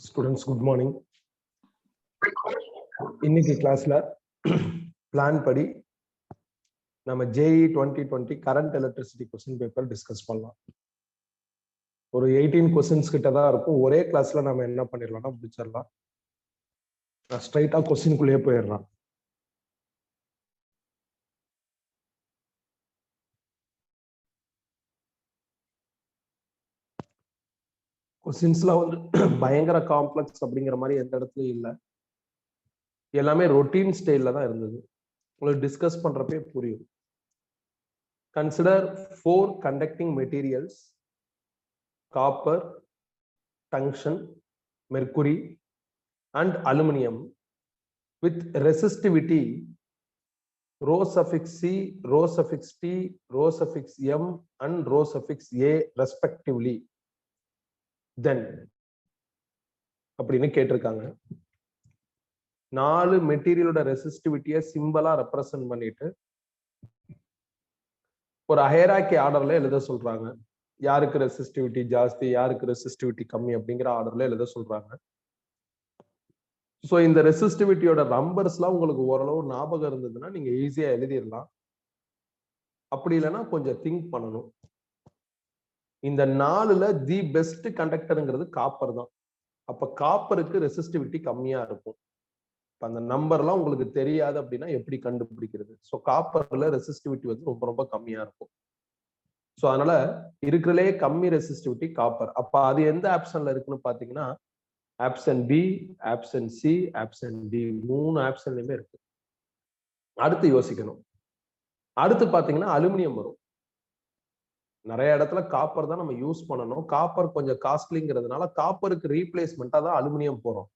Students good morning. இன்னைக்கு கிளாஸ்ல plan படி நம்ம JEE 2020 current electricity question paper discuss பண்ணலாம். ஒரு 18 கொஸ்டின்ஸ் கிட்ட தான் இருக்கும். ஒரே கிளாஸ்ல நம்ம என்ன பண்ணிடலாம்னா முடிச்சிடலாம். நான் ஸ்ட்ரைட்டா கொஸ்டின்குள்ளேயே போயிடலாம். கொஸ்டின்ஸ்லாம் வந்து பயங்கர காம்ப்ளெக்ஸ் அப்படிங்கிற மாதிரி எந்த இடத்துலயும் இல்லை. எல்லாமே ரொட்டீன் ஸ்டைல்ல தான் இருந்தது. உங்களுக்கு டிஸ்கஸ் பண்றப்பே புரியும். Consider 4 conducting materials: copper, tungsten, mercury and aluminum with resistivity rho suffix C, rho suffix T, rho suffix M and rho suffix A respectively. Then அப்படின்னு கேட்டிருக்காங்க. 4 மெட்டீரியலோட ரெசிஸ்டிவிட்டியை சிம்பிளா ரெப்ரசன்ட் பண்ணிட்டு ஒரு ஹையரார்கி ஆர்டர்ல எழுத சொல்றாங்க. யாருக்கு ரெசிஸ்டிவிட்டி ஜாஸ்தி, யாருக்கு ரெசிஸ்டிவிட்டி கம்மி அப்படிங்கிற ஆர்டர்ல எழுத சொல்றாங்க. ஸோ இந்த ரெசிஸ்டிவிட்டியோட நம்பர்ஸ்லாம் உங்களுக்கு ஓரளவு ஞாபகம் இருந்ததுன்னா நீங்க ஈஸியா எழுதிடலாம். அப்படி இல்லைன்னா கொஞ்சம் திங்க் பண்ணணும். இந்த 4ல தி பெஸ்ட் கண்டக்டருங்கிறது காப்பர் தான். அப்ப காப்பருக்கு ரெசிஸ்டிவிட்டி கம்மியா இருக்கும். அந்த நம்பர்லாம் உங்களுக்கு தெரியாது அப்படின்னா எப்படி கண்டுபிடிக்கிறது? ஸோ காப்பர்ல ரெசிஸ்டிவிட்டி வந்து ரொம்ப ரொம்ப கம்மியா இருக்கும். ஸோ அதனால இருக்கிறதுலே கம்மி ரெசிஸ்டிவிட்டி காப்பர். அப்ப அது எந்த ஆப்ஷன்ல இருக்குன்னு பாத்தீங்கன்னா option B, option C, option D, 3 ஆப்ஷன்லயுமே இருக்கு. அடுத்து யோசிக்கணும். அடுத்து பாத்தீங்கன்னா அலுமினியம் வரும். நிறைய இடத்துல காப்பர் தான் நம்ம யூஸ் பண்ணணும். காப்பர் கொஞ்சம் காஸ்ட்லிங்கிறதுனால காப்பருக்கு ரீப்ளேஸ்மெண்டா தான் அலுமினியம் போறோம்.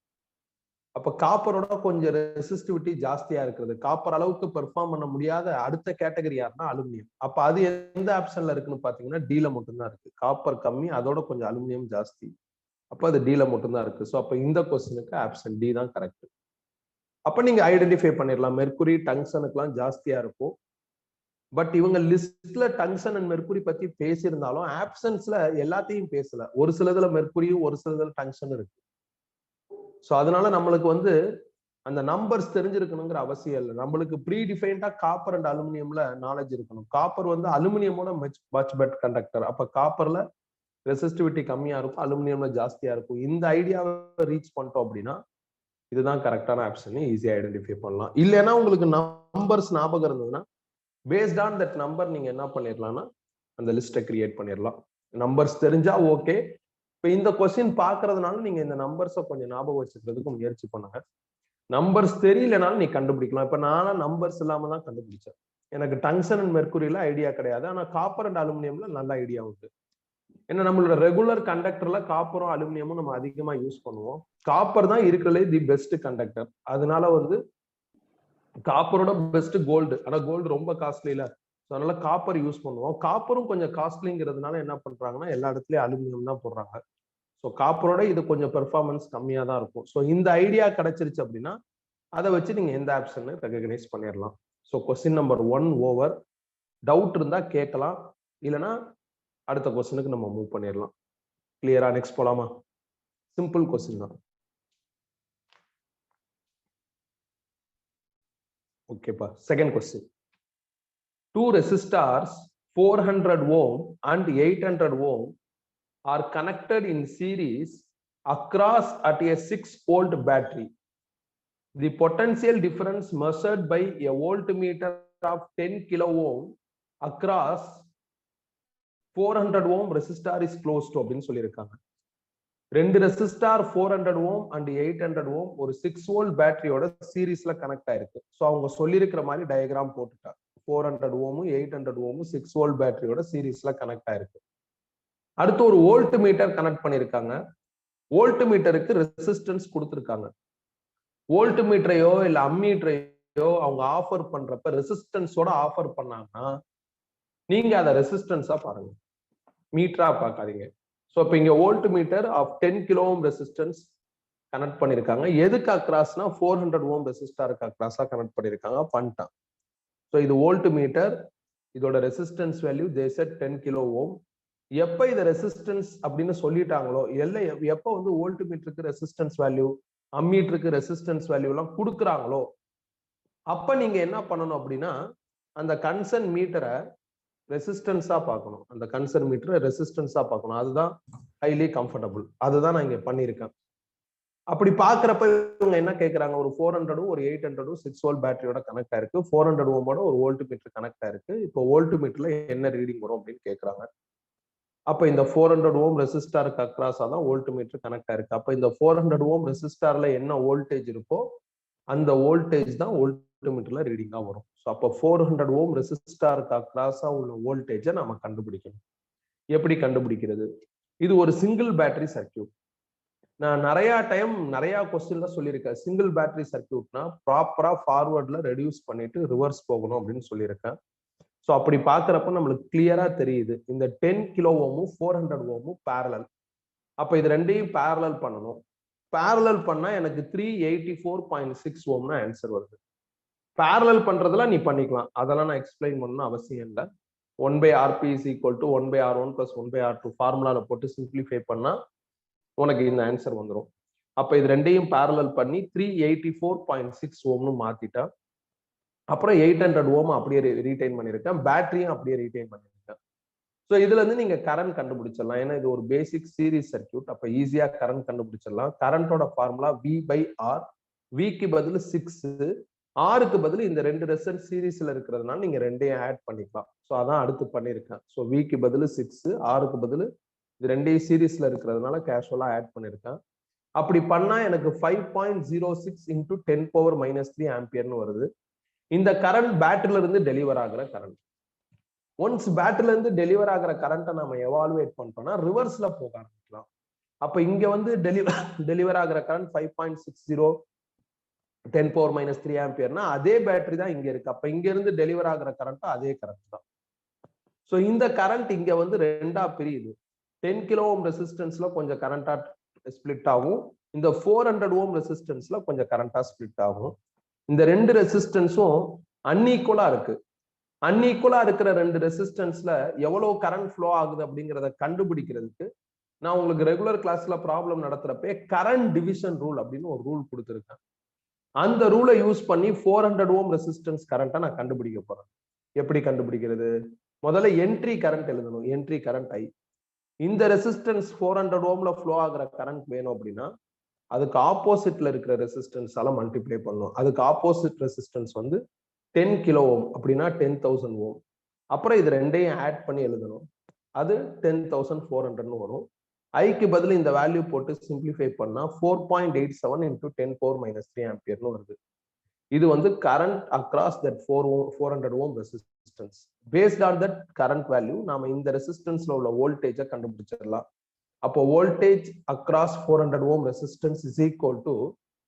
அப்ப காப்பரோட கொஞ்சம் ரெசிஸ்டிவிட்டி ஜாஸ்தியா இருக்கிறது, காப்பர் அளவுக்கு பெர்ஃபார்ம் பண்ண முடியாத அடுத்த கேட்டகரி யாருன்னா அலுமினியம். அப்ப அது எந்த ஆப்ஷன்ல இருக்குன்னு பாத்தீங்கன்னா டீல மட்டும்தான் இருக்கு. காப்பர் கம்மி, அதோட கொஞ்சம் அலுமினியம் ஜாஸ்தி. அப்ப அது டீல மட்டும்தான் இருக்கு. ஸோ அப்ப இந்த கொஸ்டினுக்கு ஆப்ஷன் டி தான் கரெக்ட். அப்ப நீங்க ஐடென்டிஃபை பண்ணிடலாம். மெர்க்குரி டங்ஸ்டனுக்குலாம் ஜாஸ்தியா இருக்கும். பட் இவங்க லிஸ்ட்ல டங்ஸ்டன் அண்ட் மெர்க்குரி பத்தி பேசியிருந்தாலும் ஆப்ஷன்ஸ்ல எல்லாத்தையும் பேசல. ஒரு சிலதுல மெர்க்குரியும் ஒரு சிலதுல டங்ஸ்டன் இருக்கு. ஸோ அதனால நம்மளுக்கு வந்து அந்த நம்பர்ஸ் தெரிஞ்சிருக்கணுங்கிற அவசியம் இல்லை. நம்மளுக்கு ப்ரீ டிஃபைன்டா காப்பர் அண்ட் அலுமினியம்ல நாலேஜ் இருக்கணும். காப்பர் வந்து அலுமினியமோட மச் பெட் கண்டக்டர். அப்ப காப்பர்ல ரெசிஸ்டிவிட்டி கம்மியா இருக்கும், அலுமினியம்ல ஜாஸ்தியா இருக்கும். இந்த ஐடியாவை ரீச் பண்ணிட்டோம் அப்படின்னா இதுதான் கரெக்டான ஆப்ஷன். ஈஸியா ஐடென்டிஃபை பண்ணலாம். இல்லைன்னா உங்களுக்கு நம்பர்ஸ் ஞாபகம் இருந்ததுன்னா பேஸ்ட் ஆன் தட் நம்பர் நீங்க என்ன பண்ணிடலாம்னா அந்த லிஸ்ட்டை கிரியேட் பண்ணிடலாம். நம்பர்ஸ் தெரிஞ்சா ஓகே. இப்ப இந்த கொஸ்டின் பாக்குறதுனால நீங்க இந்த நம்பர்ஸை கொஞ்சம் ஞாபகம் வச்சுக்கிறதுக்கு முயற்சி பண்ணுங்க. நம்பர்ஸ் தெரியலனாலும் நீ கண்டுபிடிக்கலாம். இப்ப நானும் நம்பர்ஸ் இல்லாம தான் கண்டுபிடிச்சேன். எனக்கு டங்ஸ்டன் அண்ட் மெர்க்குரியில ஐடியா கிடையாது. ஆனா காப்பர் அண்ட் அலுமினியம்ல நல்ல ஐடியா உண்டு. ஏன்னா நம்மளோட ரெகுலர் கண்டக்டர்ல காப்பரும் அலுமினியமும் நம்ம அதிகமா யூஸ் பண்ணுவோம். காப்பர் தான் இருக்கிறதுலே தி பெஸ்ட் கண்டக்டர். அதனால வந்து காப்பரோட பெஸ்ட் கோல்டு. ஆனா கோல்டு ரொம்ப காஸ்ட்லி இல்ல. அதனால காப்பர் யூஸ் பண்ணுவோம். காப்பரும் கொஞ்சம் காஸ்ட்லிங்கிறதுனால என்ன பண்றாங்கன்னா எல்லா இடத்துலயும் அலுமினியம் தான் போடுறாங்க. ஸோ காப்பரோட இது கொஞ்சம் பெர்ஃபார்மன்ஸ் கம்மியா தான் இருக்கும். ஸோ இந்த ஐடியா கிடைச்சிருச்சு அப்படின்னா அதை வச்சு நீங்க எந்த ஆப்ஷன் ரெகக்னைஸ் பண்ணிடலாம். So question number 1 over. Doubt இருந்தா கேட்கலாம், இல்லைன்னா அடுத்த கொஸ்டினுக்கு நம்ம மூவ் பண்ணிடலாம். கிளியரா? நெக்ஸ்ட் போலாமா? சிம்பிள் கொஸ்டின் தான். ஓகேப்பா. Second question. 2 resistors 400 ohm and 800 ohm are connected in series across at a 6-volt battery. The potential difference measured by a voltmeter of 10 kilo ohm across 400 ohm resistor is close to அப்படின்னு சொல்லியிருக்காங்க. 2 resistor 400 ohm and 800 ohm ஒரு 6-volt பேட்டரியோட சீரீஸ்ல connect ஆயிருக்கு. So அவங்க சொல்லியிருக்கிற மாதிரி diagram போட்டுட்டாங்க. 400 ohm 800 ohm 6-volt பேட்டரியோட சீரீஸ்ல கனெக்ட் ஆயிருக்கு. அடுத்து ஒரு வோல்ட் மீட்டர் கனெக்ட் பண்ணிருக்காங்க. வோல்ட் மீட்டருக்கு ரெசிஸ்டன்ஸ் கொடுத்துருக்காங்க. வோல்ட் மீட்டரையோ இல்ல அம்மீட்டரையோ அவங்க ஆஃபர் பண்றப்ப ரெசிஸ்டன்ஸோட ஆஃபர் பண்ணாங்கன்னா நீங்க அதை ரெசிஸ்டன்ஸா பாருங்க, மீட்டரா பார்க்காதீங்க. ஸோ இப்போ இங்க volt meter of 10 kilo ohm resistance connect பண்ணிருக்காங்க. எதுக்கு அக்ராஸ்னா 400 ஓம் ரெசிஸ்டாருக்கு அக்ராஸா கனெக்ட் பண்ணிருக்காங்க. பண்ணிட்டான். ஸோ இது வோல்ட் மீட்டர், இதோட resistance value they said 10 kilo ஓம். எப்ப இத ரெசிஸ்டன்ஸ் அப்படின்னு சொல்லிட்டாங்களோ எப்ப வந்து வோல்ட் மீட்டருக்கு ரெசிஸ்டன்ஸ் வேல்யூ, அம்மீட்டருக்கு ரெசிஸ்டன்ஸ் வேல்யூ எல்லாம் கொடுக்குறாங்களோ அப்ப நீங்க என்ன பண்ணணும் அப்படின்னா அந்த கன்சர்ன் மீட்டரை ரெசிஸ்டன்ஸா பார்க்கணும். அந்த கன்சர்ன் மீட்டரை ரெசிஸ்டன்ஸா பார்க்கணும். அதுதான் ஹைலி கம்ஃபர்டபுள். அதுதான் நான் இங்க பண்ணியிருக்கேன். அப்படி பாக்குறப்ப இவங்க என்ன கேட்கறாங்க, ஒரு 400 ஒரு 800 6 வோல்ட் பேட்டரியோட கனெக்ட் ஆயிருக்கு, 400 ஓமோட ஒரு வோல்ட் மீட்டர் கனெக்ட் ஆயிருக்கு. இப்போ வோல்ட் மீட்டர்ல என்ன ரீடிங் வரும் அப்படின்னு கேட்கறாங்க. அப்ப இந்த 400 ஓம் ரெசிஸ்டாருக்கு அக்ராஸா தான் வோல்ட் மீட்டர் கனெக்ட் ஆயிருக்கு. அப்ப இந்த 400 ஓம் ரெசிஸ்டார்ல என்ன வோல்டேஜ் இருக்கோ அந்த வோல்டேஜ் தான் வோல்ட் மீட்டர்ல ரீடிங்கா வரும். ஸோ அப்போ 400 ஓம் ரெசிஸ்டாருக்கு அக்ராஸா உள்ள வோல்டேஜை நம்ம கண்டுபிடிக்கணும். எப்படி கண்டுபிடிக்கிறது? இது ஒரு சிங்கிள் பேட்டரி சர்க்கியூட். நான் நிறைய டைம் நிறைய கொஸ்டின்ல சொல்லியிருக்கேன். சிங்கிள் பேட்டரி சர்க்கியூட்னா ப்ராப்பரா ஃபார்வர்ட்ல ரெடியூஸ் பண்ணிட்டு ரிவர்ஸ் போகணும் அப்படின்னு சொல்லியிருக்கேன். ஸோ அப்படி பாக்குறப்ப நம்மளுக்கு கிளியரா தெரியுது. இந்த 10 கிலோ ஓமும் 400 ஓமும் பேரலல். அப்ப இது ரெண்டையும் பேரலல் பண்ணணும். பேரலல் பண்ணா எனக்கு 384.6 ஓம்னா ஆன்சர் வருது. பேரலல் பண்றதெல்லாம் நீ பண்ணிக்கலாம், அதெல்லாம் நான் எக்ஸ்பிளைன் பண்ணணும் அவசியம் இல்லை. 1/Rp is equal to 1/R1 plus 1/R2 ஃபார்முலால போட்டு சிம்பிளிஃபை பண்ணா உனக்கு இந்த ஆன்சர் வந்துடும். அப்ப இது ரெண்டையும் பேரலல் பண்ணி 384.6 ஓம்னு மாத்திட்டா அப்புறம் 800 ஓம் அப்படியே ரீடைன் பண்ணிருக்கேன், பேட்டரியும் அப்படியே ரீடைன் பண்ணிருக்கேன். ஸோ இதுல இருந்து நீங்க கரண்ட் கண்டுபிடிச்சிடலாம். ஏன்னா இது ஒரு பேசிக் சீரிஸ் சர்க்கியூட். அப்ப ஈஸியா கரண்ட் கண்டுபிடிச்சிடலாம். கரண்டோட ஃபார்முலா V/R. விக்கு பதில் 6, ஆருக்கு பதில் இந்த ரெண்டு ரெசிஸ்டன்ஸ் சீரிஸ்ல இருக்கிறதுனால நீங்க ரெண்டையும் ஆட் பண்ணிக்கலாம். ஸோ அதான் அடுத்து பண்ணிருக்கேன். ஸோ விக்கு பதில் 6, ஆருக்கு பதில் இது ரெண்டையும் சீரீஸ்ல இருக்கிறதுனால கேஷுவலா ஆட் பண்ணிருக்கேன். அப்படி பண்ணா எனக்கு 5.06 இன்டூ 10⁻³ ஆம்பியர்னு வருது. இந்த கரண்ட் பேட்டரியில இருந்து டெலிவர் ஆகிற கரண்ட். ஒன்ஸ் பேட்டரியில இருந்து டெலிவர் ஆகிற கரண்ட்டை நம்ம எவாலுவேட் பண்ணிட்டோம்னா ரிவர்ஸ்ல போக ஆரம்பிக்கலாம். அப்ப இங்க வந்து டெலிவர் ஆகிற கரண்ட் 5.60 10⁻³ ஆம்பியர்னா அதே பேட்டரி தான் இங்க இருக்கு. அப்ப இங்க இருந்து டெலிவர் ஆகிற கரண்ட் அதே கரண்ட் தான். ஸோ இந்த கரண்ட் இங்க வந்து ரெண்டா பிரியுது. 10 கிலோ ஓம் ரெசிஸ்டன்ஸ்ல கொஞ்சம் கரண்டா ஸ்பிளிட் ஆகும், இந்த 400 ஓம் ரெசிஸ்டன்ஸ்ல கொஞ்சம் கரண்டா ஸ்பிளிட் ஆகும். இந்த ரெண்டு ரெசிஸ்டன்ஸும் அன்ஈக்குவலா இருக்கு. அன்ஈக்குவலா இருக்கிற ரெண்டு ரெசிஸ்டன்ஸ்ல எவ்வளவு கரண்ட் ஃப்ளோ ஆகுது அப்படிங்கிறத கண்டுபிடிக்கிறதுக்கு நான் உங்களுக்கு ரெகுலர் கிளாஸ்ல ப்ராப்ளம் நடத்துறப்ப கரண்ட் டிவிஷன் ரூல் அப்படின்னு ஒரு ரூல் கொடுத்துருக்கேன். அந்த ரூலை யூஸ் பண்ணி 400 ஓம் ரெசிஸ்டன்ஸ் கரண்ட்டை நான் கண்டுபிடிக்க போறேன். எப்படி கண்டுபிடிக்கிறது? முதல்ல என்ட்ரி கரண்ட் எழுதணும். என்ட்ரி கரண்ட் ஐ. இந்த ரெசிஸ்டன்ஸ் 400 ஓம்ல ஃப்ளோ ஆகிற கரண்ட் வேணும் அப்படின்னா அதுக்கு ஆப்போசிட்ல இருக்கிற ரெசிஸ்டன்ஸால மல்டிப்ளை பண்ணணும். அதுக்கு ஆப்போசிட் ரெசிஸ்டன்ஸ் வந்து 10 கிலோ ஓம் அப்படின்னா 10,000 ஓம். அப்புறம் இது ரெண்டையும் ஆட் பண்ணி எழுதணும். அது 10,400 வரும். ஐக்கு பதில் இந்த வேல்யூ போட்டு சிம்பிளிஃபை பண்ணா 4.87 இன்டூ 10⁻³ ஆம்பியர்னு வருது. இது வந்து current across that 400 ohm resistance. Based on that current value நாம இந்த ரெசிஸ்டன்ஸ்ல உள்ள வோல்டேஜை கண்டுபிடிச்சிடலாம். அப்போ voltage across 400 ohm resistance is equal to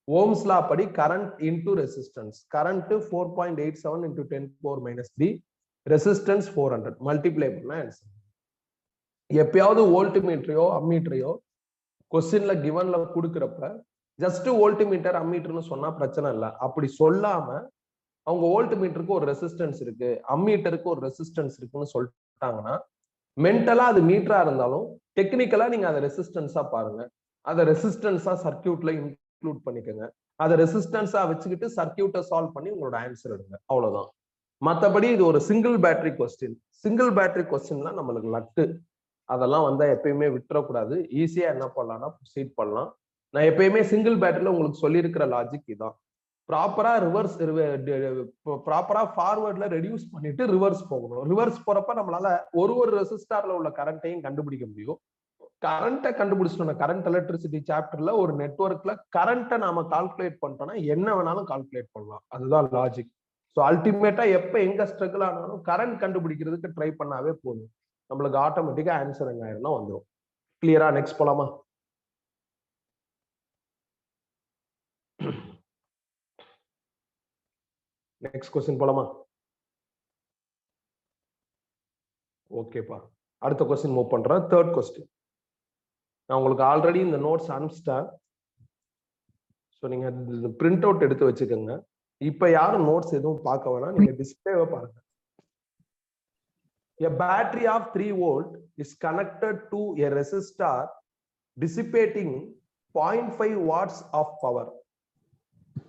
ohm's law படி current into resistance. Current 4.87 into 10⁻³ resistance 400 multiply பண்ணா ஆன்சர். எப்பயாவது வோல்ட் மீட்டரையோ அம்மீட்டரையோ கொஸ்டின்ல கிவன்ல கொடுக்குறப்ப ஜஸ்ட் வோல்ட் மீட்டர் அம்மீட்டர்னு சொன்னா பிரச்சனை இல்லை. அப்படி சொல்லாம அவங்க வோல்ட் மீட்டருக்கு ஒரு ரெசிஸ்டன்ஸ் இருக்கு, அம்மீட்டருக்கு ஒரு ரெசிஸ்டன்ஸ் இருக்குன்னு சொல்லிட்டாங்கன்னா மென்டலா அது மீட்டரா இருந்தாலும் டெக்னிக்கலா நீங்க அதை ரெசிஸ்டன்ஸா பாருங்க. அதை ரெசிஸ்டன்ஸா சர்க்கியூட்ல இன்க்ளூட் பண்ணிக்கோங்க. அதை ரெசிஸ்டன்ஸா வச்சுக்கிட்டு சர்க்கியூட்டை சால்வ் பண்ணி உங்களோட ஆன்சர் எடுங்க. அவ்வளவுதான். மற்றபடி இது ஒரு single battery question. Single battery கொஸ்டின்லாம் நம்மளுக்கு லக்கு. அதெல்லாம் வந்தா எப்பயுமே விட்டுறக்கூடாது. ஈஸியா என்ன பண்ணலாம்னா ப்ரொசீட் பண்ணலாம். நான் எப்பயுமே சிங்கிள் பேட்டரியில உங்களுக்கு சொல்லியிருக்கிற லாஜிக் இதான். ப்ராப்பரா ஃபார்வர்ட்ல ரெடியூஸ் பண்ணிட்டு ரிவர்ஸ் போகணும். ரிவர்ஸ் போறப்ப நம்மளால ஒரு ரெசிஸ்டார்ல உள்ள கரண்ட்டையும் கண்டுபிடிக்க முடியும். கரண்ட்டை கண்டுபிடிச்சிட்டோம். கரண்ட் எலக்ட்ரிசிட்டி சாப்டர்ல ஒரு நெட்வொர்க்ல கரண்ட்டை நாம கால்குலேட் பண்ணிட்டோம்னா என்ன வேணாலும் கால்குலேட் பண்ணலாம். அதுதான் லாஜிக். ஸோ அல்டிமேட்டா எப்ப எங்க ஸ்ட்ரகிள் ஆனாலும் கரண்ட் கண்டுபிடிக்கிறதுக்கு ட்ரை பண்ணாவே போதும், நம்மளுக்கு ஆட்டோமேட்டிக்கா ஆன்சர் எங்க ஆயிரும்னா வந்துடும். கிளியரா? நெக்ஸ்ட் போலாமா? நெக்ஸ்ட் क्वेश्चन போலாமா? ஓகேப்பா, அடுத்த क्वेश्चन மூவ் பண்றேன். Third question. நான் உங்களுக்கு ஆல்ரெடி இந்த நோட்ஸ் அனுப்பிச்சிட்டேன். ஸோ நீங்க பிரிண்ட் அவுட் எடுத்து வச்சுக்கோங்க. இப்ப யாரும் நோட்ஸ் எதுவும் பார்க்க வேணாம், நீங்க டிஸ்பிளேவை பாருங்க. A battery of 3 volt is connected to a resistor dissipating 0.5 watts of power.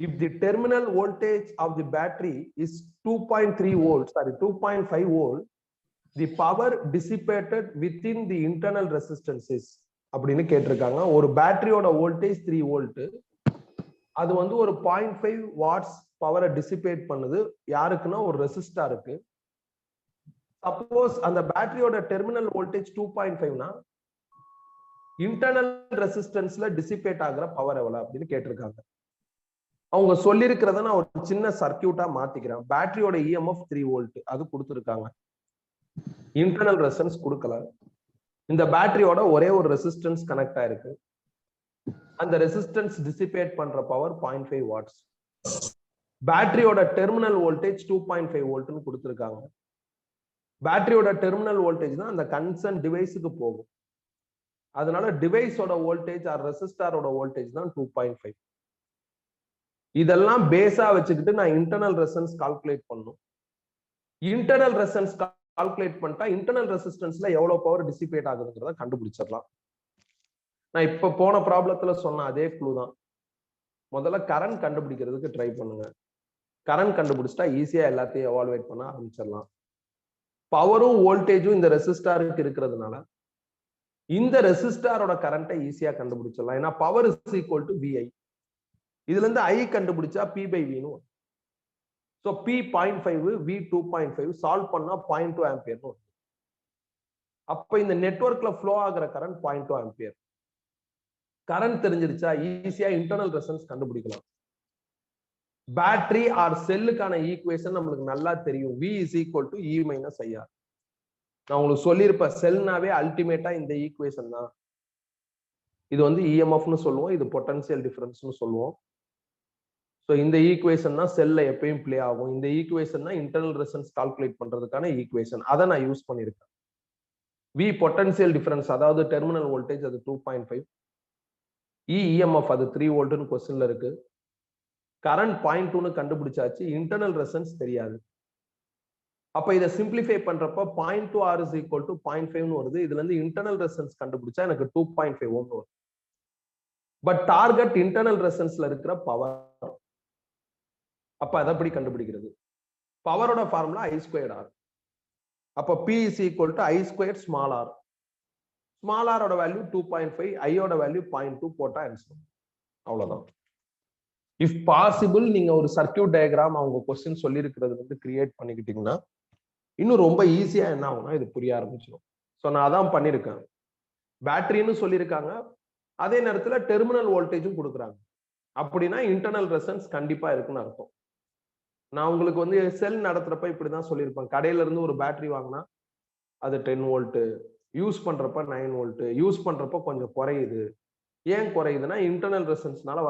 If the terminal voltage of the battery is 2.3 volts, 2.5 volt, the power dissipated within the internal resistance is அப்படின்னு கேட்டிருக்காங்க. ஒரு பேட்டரியோட voltage 3 volt, அது வந்து ஒரு 0.5 watts பவரை dissipate பண்ணுது. யாருக்குன்னா ஒரு ரெசிஸ்டாருக்கு. சப்போஸ் அந்த பேட்டரியோட டெர்மினல் வோல்டேஜ் 2.5னா இன்டர்னல் ரெசிஸ்டன்ஸ்ல டிசிபேட் ஆகுற பவர் எவ்வளவு அப்படின்னு கேட்டிருக்காங்க. அவங்க சொல்லியிருக்கிறத நான் ஒரு சின்ன சர்க்கியூட்டா மாத்திக்கிறேன். பேட்டரியோட இஎம்எஃப் 3 வோல்ட் அது கொடுத்துருக்காங்க, இன்டர்னல் ரெசிஸ்டன்ஸ் கொடுக்கல. இந்த பேட்டரியோட ஒரே ஒரு ரெசிஸ்டன்ஸ் கனெக்ட் ஆயிருக்கு. அந்த ரெசிஸ்டன்ஸ் டிசிபேட் பண்ற பவர் 0.5 வாட்ஸ். பேட்டரியோட டெர்மினல் வோல்டேஜ் 2.5 வோல்ட்னு கொடுத்துருக்காங்க. பேட்டரியோட டெர்மினல் வோல்டேஜ் தான் அந்த கன்சர்ன் டிவைஸுக்கு போகும். அதனால டிவைஸோட வோல்டேஜ் ஆர் ரெசிஸ்டாரோட வோல்டேஜ் தான் 2.5. இதெல்லாம் பேஸா வச்சுக்கிட்டு நான் இன்டர்னல் ரெசிஸ்டன்ஸ் கால்குலேட் பண்ணணும். இன்டர்னல் ரெசிஸ்டன்ஸ் கால்குலேட் பண்ணிட்டா இன்டர்னல் ரெசிஸ்டன்ஸ்ல எவ்வளவு பவர் டிசிபேட் ஆகுதுங்கிறத கண்டுபிடிச்சிடலாம். நான் இப்ப போன ப்ராப்ளத்துல சொன்ன அதே க்ளூ தான். முதல்ல கரண்ட் கண்டுபிடிக்கிறதுக்கு ட்ரை பண்ணுங்க. கரண்ட் கண்டுபிடிச்சிட்டா ஈஸியா எல்லாத்தையும் எவால்வேட் பண்ண ஆரம்பிச்சிடலாம். பவரும் வோல்டேஜும் இந்த ரெசிஸ்டாருக்கு இருக்கிறதுனால இந்த ரெசிஸ்டாரோட கரண்ட்டை ஈஸியா கண்டுபிடிச்சிடலாம். ஏன்னா power is equal to VI. இதுல இருந்து ஐ கண்டுபிடிச்சா பி பை வின்னு. ஸோ பி 0.5, வி 2.5 சால்வ் பண்ணா 0.2 ஆம்பியர்னு வரும். அப்ப இந்த நெட்வொர்க்ல ஃப்ளோ ஆகிற கரண்ட் 0.2 ஆம்பியர். கரண்ட் தெரிஞ்சிருச்சா ஈஸியா இன்டர்னல் ரெசிஸ்டன்ஸ் கண்டுபிடிக்கலாம். பேட்டரி ஆர் செல்லுக்கான ஈக்குவேஷன் நம்மளுக்கு நல்லா தெரியும். V is equal to E minus IR. நான் உங்களுக்கு சொல்லியிருப்பேன், செல்னாவே அல்டிமேட்டா இந்த ஈக்குவேஷன் தான். இது வந்து இஎம்எஃப்னு சொல்லுவோம், இது பொட்டன்சியல் டிஃபரன்ஸ்னு சொல்லுவோம். ஸோ இந்த ஈக்குவேஷன் தான் செல்ல எப்பயும் பிளே ஆகும். இந்த ஈக்குவேஷன் தான் இன்டர்னல் ரெசிஸ்டன்ஸ் கால்குலேட் பண்றதுக்கான ஈக்குவேஷன். அதை நான் யூஸ் பண்ணியிருக்கேன். V பொட்டன்சியல் டிஃபரன்ஸ், அதாவது டெர்மினல் வோல்டேஜ் அது 2.5. E இஎம்எஃப் அது 3 வோல்ட்னு கொஸ்டின்ல இருக்கு. கரண்ட் 0.2ன்னு கண்டுபிடிச்சாச்சு, இன்டர்னல் ரெசிஸ்டன்ஸ் தெரியாது. அப்ப இதை சிம்பிளிஃபை பண்றப்ப 0.2 R is equal to 0.5ன்னு வருது. இதுல இருந்து இன்டர்னல் ரெசிஸ்டன்ஸ் கண்டுபிடிச்சா எனக்கு 2.5 ஓம் வரும். பட் டார்கெட் இன்டர்னல் ரெசிஸ்டன்ஸ்ல இருக்கிற பவர். அப்ப அதை எப்படி கண்டுபிடிக்கிறது? பவரோட ஃபார்முலா I2 R. அப்ப P is equal to I2 small r. Small ஆரோட வேல்யூ 2.5, ஐயோட வேல்யூ 0.2 போட்டா ஆன்சர். அவ்வளவுதான். இஃப் பாசிபிள் நீங்க ஒரு சர்க்கியூட் டயக்ராம் அவங்க கொஸ்டின் சொல்லி இருக்கிறது வந்து கிரியேட் பண்ணிக்கிட்டீங்கன்னா இன்னும் ரொம்ப ஈஸியா என்ன ஆகும்னா இது புரிய ஆரம்பிச்சிடும். ஸோ நான் அதான் பண்ணியிருக்கேன். பேட்டரின்னு சொல்லியிருக்காங்க, அதே நேரத்துல டெர்மினல் வோல்டேஜும் கொடுக்குறாங்க. அப்படின்னா இன்டர்னல் ரெசிஸ்டன்ஸ் கண்டிப்பா இருக்குன்னு அர்த்தம். நான் உங்களுக்கு வந்து செல் நடத்துறப்ப இப்படிதான் சொல்லியிருப்பேன். கடையில இருந்து ஒரு பேட்டரி வாங்கினா அது 10 வோல்ட், யூஸ் பண்றப்ப 9 வோல்ட், யூஸ் பண்றப்ப கொஞ்சம் குறையுது. ஏன் குறையுதுன்னா இன்டர்னல் ரெசிஸ்டன்ஸ்னால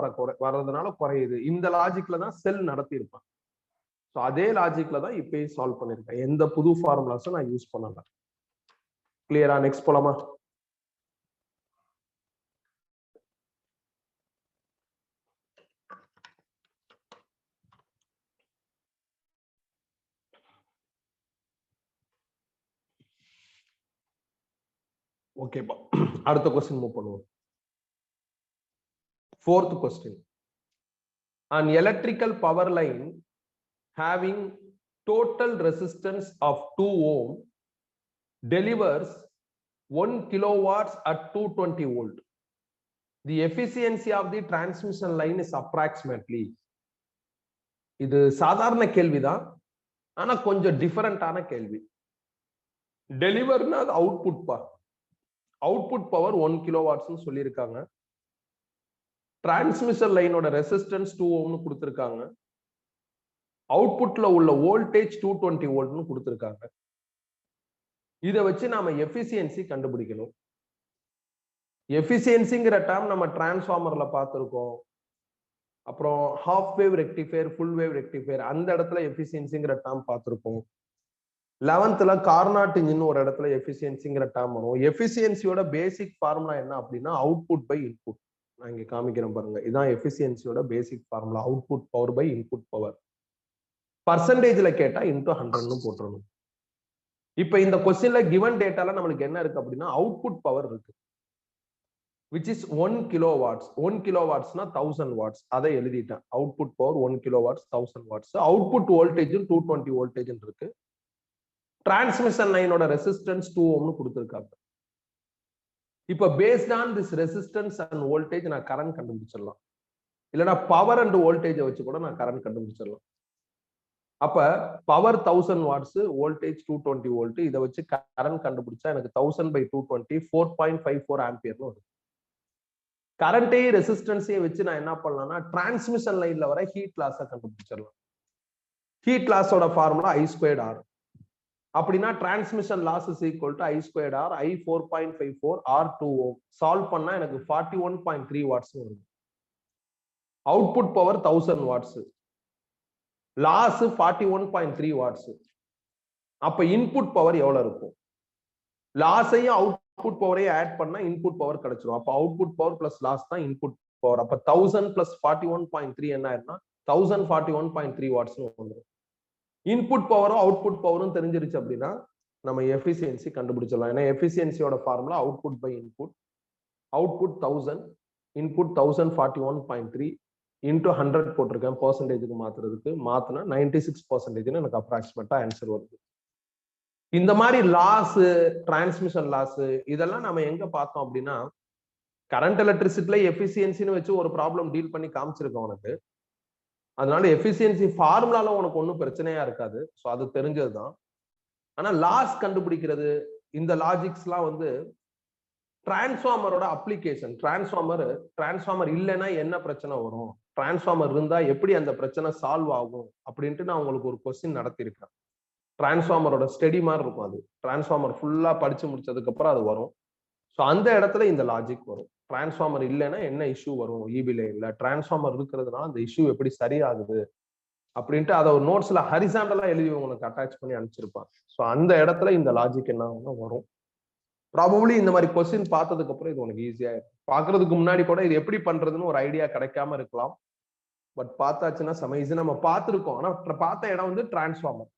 வர்றதுனால குறையுது. இந்த லாஜிக்ல தான் செல் நடத்தி இருப்பான். ஸோ அதே லாஜிக்ல தான் இப்பயும் சால்வ் பண்ணிருக்கேன். எந்த புது ஃபார்முலாஸும் நான் யூஸ் பண்ணல. கிளியரா? நெக்ஸ்ட் போலாமா? ஓகேப்பா, அடுத்த கொஸ்டின் மூவ் பண்ணுவோம். Fourth question. An electrical power line having total resistance of 2 ohm delivers 1 kilowatts at 220 volt. The efficiency of the transmission line is approximately. இது சாதாரண கேள்விதான், ஆனா கொஞ்சம் டிஃபரண்டான கேள்வி. டெலிவர்னா அது அவுட்புட் பா. அவுட்புட் பவர் 1 கிலோவாட்ஸ்னு சொல்லியிருக்காங்க. டிரான்ஸ்மிஷன் லைனோட ரெசிஸ்டன்ஸ் 2 ஓம்னு கொடுத்திருக்காங்க. அவுட்புட்ல உள்ள வோல்டேஜ் 220 வோல்ட்னு கொடுத்திருக்காங்க. இதை வச்சு நாம எஃபிசியன்சி கண்டுபிடிக்கணும். எஃபிசியன்சிங்கிற டேர்ம் நம்ம டிரான்ஸ்ஃபார்மர்ல பார்த்திருக்கோம். அப்புறம் half wave rectifier, full wave rectifier, அந்த இடத்துல எஃபிசியன்சிங்கிற டேர்ம் பார்த்திருக்கோம். 11th கார்னாட் இன்ஜின் ஒரு இடத்துல எஃபிசியன்சிங்கிற டேர்ம் வரும். எஃபிசியன்சியோட பேசிக் ஃபார்முலா என்ன அப்படின்னா அவுட்புட் பை இன்புட். நான் இங்க காமிக்கிறேன் பாருங்க. இதான் எஃபிசியன்சியோட basic formula, output power by input power. பர்சன்டேஜ்ல கேட்டா இன்டூ 100ன்னு போட்டுறணும். இப்ப இந்த கொஸ்டின்ல கிவன் டேட்டால நம்மளுக்கு என்ன இருக்கு அப்படின்னா அவுட்புட் பவர் இருக்கு, which is 1 kilowatts. 1 kilowatts na 1000 watts. அதை எழுதிட்டேன். output power 1 kilowatts 1000 watts. output voltage 220 voltage இருக்கு. transmission line ஓட resistance 2 ohm னு கொடுத்திருக்காங்க. இப்ப based on this resistance and voltage நான் current கண்டுபிடிச்சிடலாம். இல்லனா power and voltage வச்சு கூட நான் current கண்டுபிடிச்சிடலாம். அப்ப power 1000 watts, voltage 220 volt, இத வச்சு current கண்டுபிடிச்சா எனக்கு 1000 by 220 4.54 ampere னு வரும். கரண்டே ரெசிஸ்டன்ஸே வச்சு நான் என்ன பண்ணலாம்னா டிரான்ஸ்மிஷன் லைன்ல வர ஹீட் லாஸை கண்டுபிடிச்சிடலாம். ஹீட் லாஸோட ஃபார்முலா I ஸ்கொயர்ட் R. அப்படின்னா transmission loss is equal to I squared R, I 4.54 R 2 ohm. Solve பண்ணா எனக்கு 41.3 வாட்ஸ் வருது. Output power 1000 watts, loss 41.3 watts. அப்ப இன்புட் பவர் எவ்வளவு இருக்கும்? லாஸையும் அவுட்புட் பவரையும் ஆட் பண்ணா இன்புட் பவர் கிடைச்சிடும். அப்ப அவுட்புட் பவர் பிளஸ் லாஸ் தான் இன்புட் பவர். அப்ப 1000 பிளஸ் 41.3 என்ன ஆயிருன்னா 1041.3 வாட்ஸ் வந்துடும். இன்புட் பவரும் அவுட்புட் பவரும் தெரிஞ்சிருச்சு அப்படின்னா நம்ம எஃபிசியன்சி கண்டுபிடிச்சிடலாம். ஏன்னா எஃபிசியன்சியோட formula output by input. Output 1000, input 1041.3 into 100 போட்டிருக்கேன் பெர்சன்டேஜுக்கு மாத்துறதுக்கு. மாத்தினா 96% எனக்கு அப்ராக்சிமேட்டா ஆன்சர் வருது. இந்த மாதிரி லாஸ், டிரான்ஸ்மிஷன் லாஸ் இதெல்லாம் நம்ம எங்க பார்த்தோம் அப்படின்னா கரண்ட் எலக்ட்ரிசிட்டில எஃபிசியன்சின்னு வச்சு ஒரு ப்ராப்ளம் டீல் பண்ணி காமிச்சிருக்கோம் உனக்கு. அதனால எஃபிசியன்சி ஃபார்முலால உனக்கு ஒன்றும் பிரச்சனையா இருக்காது. ஸோ அது தெரிஞ்சதுதான். ஆனா லாஸ் கண்டுபிடிக்கிறது இந்த லாஜிக்ஸ் எல்லாம் வந்து டிரான்ஸ்ஃபார்மரோட அப்ளிகேஷன். டிரான்ஸ்ஃபார்மர் இல்லைன்னா என்ன பிரச்சனை வரும், டிரான்ஸ்ஃபார்மர் இருந்தா எப்படி அந்த பிரச்சனை சால்வ் ஆகும் அப்படின்ட்டு நான் உங்களுக்கு ஒரு கொஸ்டின் நடத்திருக்கேன். டிரான்ஸ்ஃபார்மரோட ஸ்டடி மாதிரி இருக்கும். அது டிரான்ஸ்ஃபார்மர் ஃபுல்லா படிச்சு முடிச்சதுக்கு அப்புறம் அது வரும். ஸோ அந்த இடத்துல இந்த லாஜிக் வரும். டிரான்ஸ்ஃபார்மர் இல்லைன்னா என்ன இஷ்யூ வரும் ஈபி லைன்ல, டிரான்ஸ்ஃபார்மர் இருக்கிறதுனால அந்த இஷ்யூ எப்படி சரியாகுது அப்படின்ட்டு அதை ஒரு நோட்ஸ்ல ஹரிசாண்டலா எழுதி உங்களுக்கு அட்டாச் பண்ணி அனுப்பிச்சிருப்பாங்க. ஸோ அந்த இடத்துல இந்த லாஜிக் என்ன வரும். ப்ராபபிளி இந்த மாதிரி கொஸ்டின் பார்த்ததுக்கு அப்புறம் இது உனக்கு ஈஸியா இருக்கும். பாக்குறதுக்கு முன்னாடி கூட இது எப்படி பண்றதுன்னு ஒரு ஐடியா கிடைக்காம இருக்கலாம். பட் பார்த்தாச்சுன்னா செம ஈஸி. நம்ம பார்த்துருக்கோம், ஆனா பார்த்த இடம் வந்து டிரான்ஸ்ஃபார்மர்.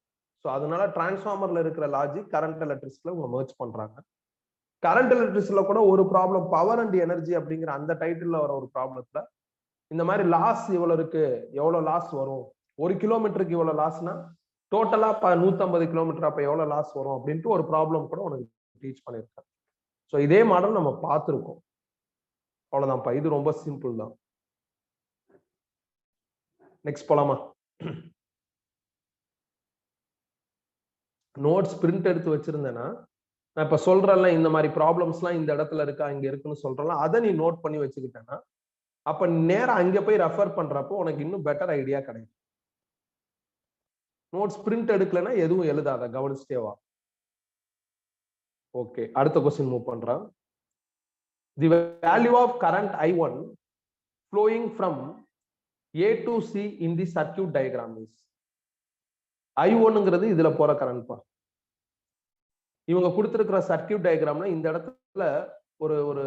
ஸோ அதனால டிரான்ஸ்ஃபார்மர்ல இருக்கிற லாஜிக் கரண்ட் எலக்ட்ரிசிட்டில உங்க மர்ஜ் பண்றாங்க. கரண்ட் எலக்ட்ரிசிட்டில கூட ஒரு ப்ராப்ளம் பவர் அண்ட் எனர்ஜி அப்படிங்கிற அந்த டைட்டில் வர ஒரு ப்ராப்ளத்துல இந்த மாதிரி லாஸ் இவ்வளவு இருக்கு, எவ்வளவு லாஸ் வரும், 1 கிலோமீட்டருக்கு இவ்வளவு லாஸ்னா டோட்டலா 150 கிலோமீட்டர் அப்ப எவ்வளவு லாஸ் வரும் அப்படின்ட்டு ஒரு ப்ராப்ளம் கூட உனக்கு டீச் பண்ணிருக்காங்க. ஸோ இதே மாடல் நம்ம பார்த்துருக்கோம். அவ்வளவுதான்ப்பா, இது ரொம்ப சிம்பிள் தான். நெக்ஸ்ட் போலாமா? நோட்ஸ் பிரிண்ட் எடுத்து வச்சிருந்தேன்னா நான் இப்ப சொல்றேன்ல இந்த மாதிரி ப்ராப்ளம்ஸ் எல்லாம் இந்த இடத்துல இருக்கா இங்க இருக்குன்னு சொல்றேன்ல, அதை நீ நோட் பண்ணி வச்சுக்கிட்டேன்னா அப்ப நேரம் அங்க போய் ரெஃபர் பண்றப்போ உனக்கு இன்னும் பெட்டர் ஐடியா கிடைக்கும். நோட்ஸ் பிரிண்ட் எடுக்கலன்னா எதுவும் எழுதாத, கவனிச்சிட்டேவா. ஓகே, அடுத்த क्वेश्चन மூவ் பண்றேன். The value of current I1 flowing from A to C in the circuit diagram is. I1ங்கிறது இதுல போற கரண்ட் பா. இவங்க கொடுத்திருக்கிற சர்க்கியூட் டயக்ராம்ல இந்த இடத்துல ஒரு ஒரு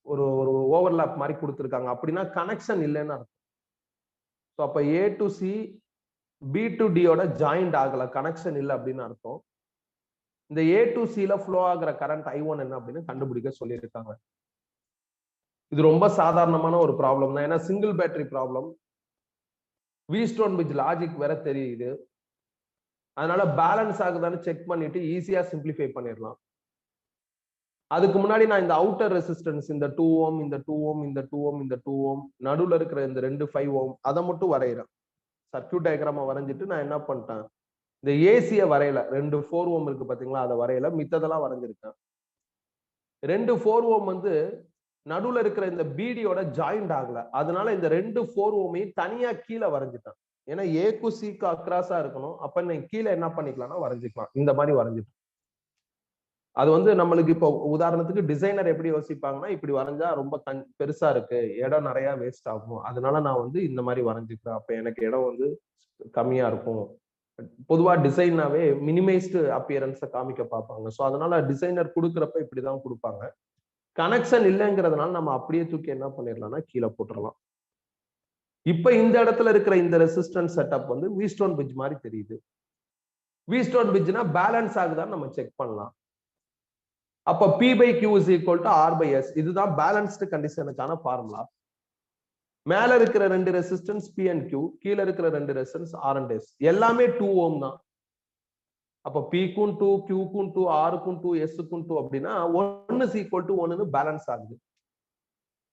ஒரு ஒரு ஓவர்லாப் மாதிரி கொடுத்திருக்காங்க. அப்படின்னா கனெக்ஷன் இல்லைன்னு அர்த்தம். ஸோ அப்ப A to C B to D யோட ஜாயிண்ட் ஆகல, கனெக்ஷன் இல்லை அப்படின்னு அர்த்தம். இந்த A to C ல ஃப்ளோ ஆகிற கரண்ட் I1 என்ன அப்படின்னு கண்டுபிடிக்க சொல்லியிருக்காங்க. இது ரொம்ப சாதாரணமான ஒரு ப்ராப்ளம் தான். ஏன்னா single battery problem, Wheatstone bridge logic வேற தெரியுது. அதனால பேலன்ஸ் ஆகுதான்னு செக் பண்ணிட்டு ஈஸியா சிம்பிளிஃபை பண்ணிடலாம். அதுக்கு முன்னாடி நான் இந்த அவுட்டர் ரெசிஸ்டன்ஸ், இந்த 2 ohm, இந்த 2 ohm, இந்த 2 ohm, இந்த 2 ohm, நடுவுல இருக்கிற இந்த 2 5 ohm அதை மட்டும் வரைகிறேன். சர்க்கியூட் டயக்ராம வரைஞ்சிட்டு நான் என்ன பண்ணிட்டேன், இந்த ஏசிய வரையல. 2 4 ohm இருக்கு பாத்தீங்களா, அதை வரையல, மித்ததெல்லாம் வரைஞ்சிருக்கேன். 2 4 ohm வந்து நடுவுல இருக்கிற இந்த பிடியோட ஜாயிண்ட் ஆகல. அதனால இந்த 2 4 ohm தனியா கீழே வரைஞ்சிட்டேன். ஏன்னா ஏக்கு சிக்கு அக்ராஸா இருக்கணும். அப்ப நீங்க கீழே என்ன பண்ணிக்கலாம்னா வரைஞ்சிக்கலாம். இந்த மாதிரி வரைஞ்சிட்டு அது வந்து நம்மளுக்கு இப்போ உதாரணத்துக்கு டிசைனர் எப்படி யோசிப்பாங்கன்னா, இப்படி வரைஞ்சா ரொம்ப பெருசா இருக்கு, இடம் நிறைய வேஸ்ட் ஆகும், அதனால நான் வந்து இந்த மாதிரி வரைஞ்சிக்கிறேன், அப்ப எனக்கு இடம் வந்து கம்மியா இருக்கும். பொதுவா டிசைனாவே மினிமைஸ்டு அப்பியரன்ஸை காமிக்க பார்ப்பாங்க. ஸோ அதனால டிசைனர் கொடுக்குறப்ப இப்படிதான் கொடுப்பாங்க. கனெக்ஷன் இல்லைங்கிறதுனால நம்ம அப்படியே தூக்கி என்ன பண்ணிடலாம்னா கீழே போட்டுடலாம். இப்ப இந்த இடத்துல இருக்கிற இந்த ரெசிஸ்டன்ஸ் செட்டப் வந்து வீஸ்டோன் பிரிட்ஜ் மாதிரி தெரியுது. V stored bridgeனா பேலன்ஸ் ஆகுதான்னு நம்ம செக் பண்ணலாம். அப்ப P by Q is equal to R by S. இதுதான் பேலன்ஸ்டு கண்டிஷனுக்கான ஃபார்முலா. மேல இருக்கிற ரெண்டு ரெசிஸ்டன்ஸ் P and Q, கீழ இருக்கிற ரெண்டு ரெசிஸ்டன்ஸ் R and S. எல்லாமே 2 ohm தான். அப்ப P க்கும் 2, Q க்கும் 2, R க்கும் 2, S க்கும் 2 அப்படின்னா 1 is equal to 1ன்னு பேலன்ஸ் ஆகுது.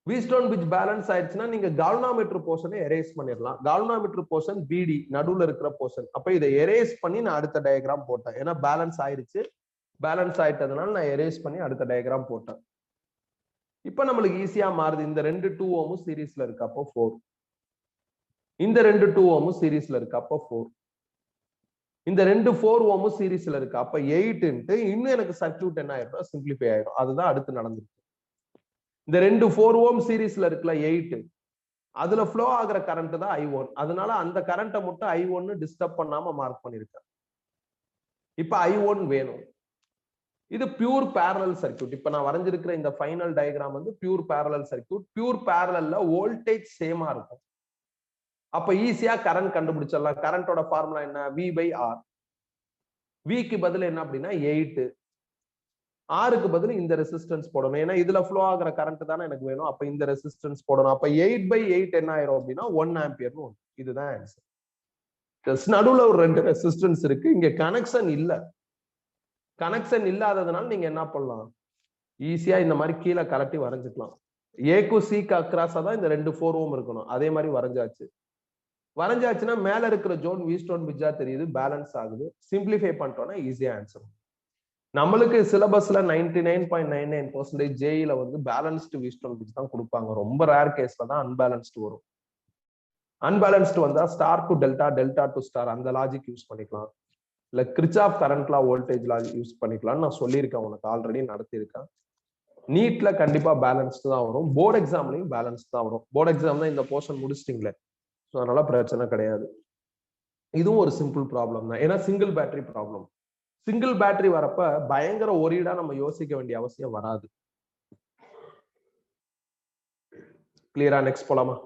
V-stone bridge பேலன்ஸ் ஆயிடுச்சுன்னா நீங்க கால்வனோமீட்டர் போர்ஷனை எரேஸ் பண்ணிடலாம். கால்வனோமீட்டர் போர்ஷன் BD நடுவுல இருக்கிற போர்ஷன். அப்ப இதை எரேஸ் பண்ணி நான் அடுத்த டயக்ராம் போட்டேன். ஏன்னா பேலன்ஸ் ஆயிடுச்சு. பேலன்ஸ் ஆயிட்டதுனால நான் எரேஸ் பண்ணி அடுத்த டயக்ராம் போட்டேன். இப்ப நம்மளுக்கு ஈஸியா மாறுது. இந்த ரெண்டு 2 ohm சீரீஸ்ல இருக்கு, அப்போ 4. இந்த ரெண்டு 2 ohm சீரீஸ்ல இருக்கு, அப்போ 4. இந்த ரெண்டு 4 ohm சீரீஸ்ல இருக்கு, அப்ப 8 இன்னும் எனக்கு சர்க்யூட் என்ன ஆயிடும், சிம்பிளிஃபை ஆயிடும். அதுதான் அடுத்து நடந்துருக்கு. இந்த ரெண்டு 4 ohm சீரீஸ்ல இருக்குல்ல 8, அதுல ஃப்ளோ ஆகுற கரண்ட் தான் I1. அதனால அந்த கரண்ட்டை மட்டும் I1 டிஸ்டர்ப் பண்ணாம மார்க் பண்ணிருக்கேன். இப்ப I1 வேணும். இது பியூர் பேரலல் சர்க்யூட். இப்ப நான் வரைஞ்சிருக்கிற இந்த ஃபைனல் டயக்ராம் வந்து பியூர் பேரலல் சர்க்யூட். பியூர் பேரலல்ல வோல்டேஜ் சேமா இருக்கும். அப்ப ஈஸியா கரண்ட் கண்டுபிடிச்சிடலாம். கரண்டோட ஃபார்முலா என்ன? V by R. Vக்கு பதில் என்ன அப்படின்னா 8, Rக்கு பதில் இந்த ரெசிஸ்டன்ஸ் போடணும். ஏன்னா இதுல ஃப்ளோ ஆகுற கரண்ட் தானே எனக்கு வேணும். அப்ப இந்த ரெசிஸ்டன்ஸ் போடணும். அப்ப 8/8 என்ன ஆயிரும் அப்படின்னா 1 ஆம்பியர்னு வரும். இதுதான் ஆன்சர். நடுவுல ஒரு ரெண்டு ரெசிஸ்டன்ஸ் இருக்கு. இங்க கனெக்ஷன் இல்ல. கனெக்ஷன் இல்லாததுனால நீங்க என்ன பண்ணலாம், ஈஸியா இந்த மாதிரி கீழே கலட்டி வரைஞ்சுக்கலாம். ஏக்கு சிக்கு அக்ராஸா தான் இந்த ரெண்டு 4 ohm இருக்கணும். அதே மாதிரி வரைஞ்சாச்சு. வரைஞ்சாச்சுன்னா மேல இருக்கிற ஜோன் V-stone bridge தெரியுது, பேலன்ஸ் ஆகுது. சிம்பிளிஃபை பண்ணிட்டோம்னா ஈஸியா ஆன்சர். நம்மளுக்கு சிலபஸ்ல 99.99% ஜேஇல வந்து பேலன்ஸ்டு V-stone bridge தான் கொடுப்பாங்க. ரொம்ப ரேர் கேஸ்ல தான் அன்பேலன்ஸ்டு வரும். அன்பேலன்ஸ்டு வந்தா star to delta, delta to star, அந்த லாஜிக் யூஸ் பண்ணிக்கலாம். இல்ல கிர்ச்சாஃப் கரண்ட் லா, வோல்டேஜ் லா யூஸ் பண்ணிக்கலாம்னு நான் சொல்லியிருக்கேன், உனக்கு ஆல்ரெடி நடத்தியிருக்கேன். நீட்ல கண்டிப்பா பேலன்ஸ்டு தான் வரும். போர்டு எக்ஸாம்லயும் பேலன்ஸ் தான் வரும். போர்டு எக்ஸாம் தான் இந்த போர்ஷன் முடிச்சிட்டீங்களே, ஸோ அதனால பிரச்சனை கிடையாது. இதுவும் ஒரு சிம்பிள் ப்ராப்ளம் தான். ஏன்னா single battery problem. Single battery வரப்ப பயங்கர ஒரீடா நம்ம யோசிக்க வேண்டிய அவசியம் வராது. கிளியரா? நெக்ஸ்ட் போலாமா?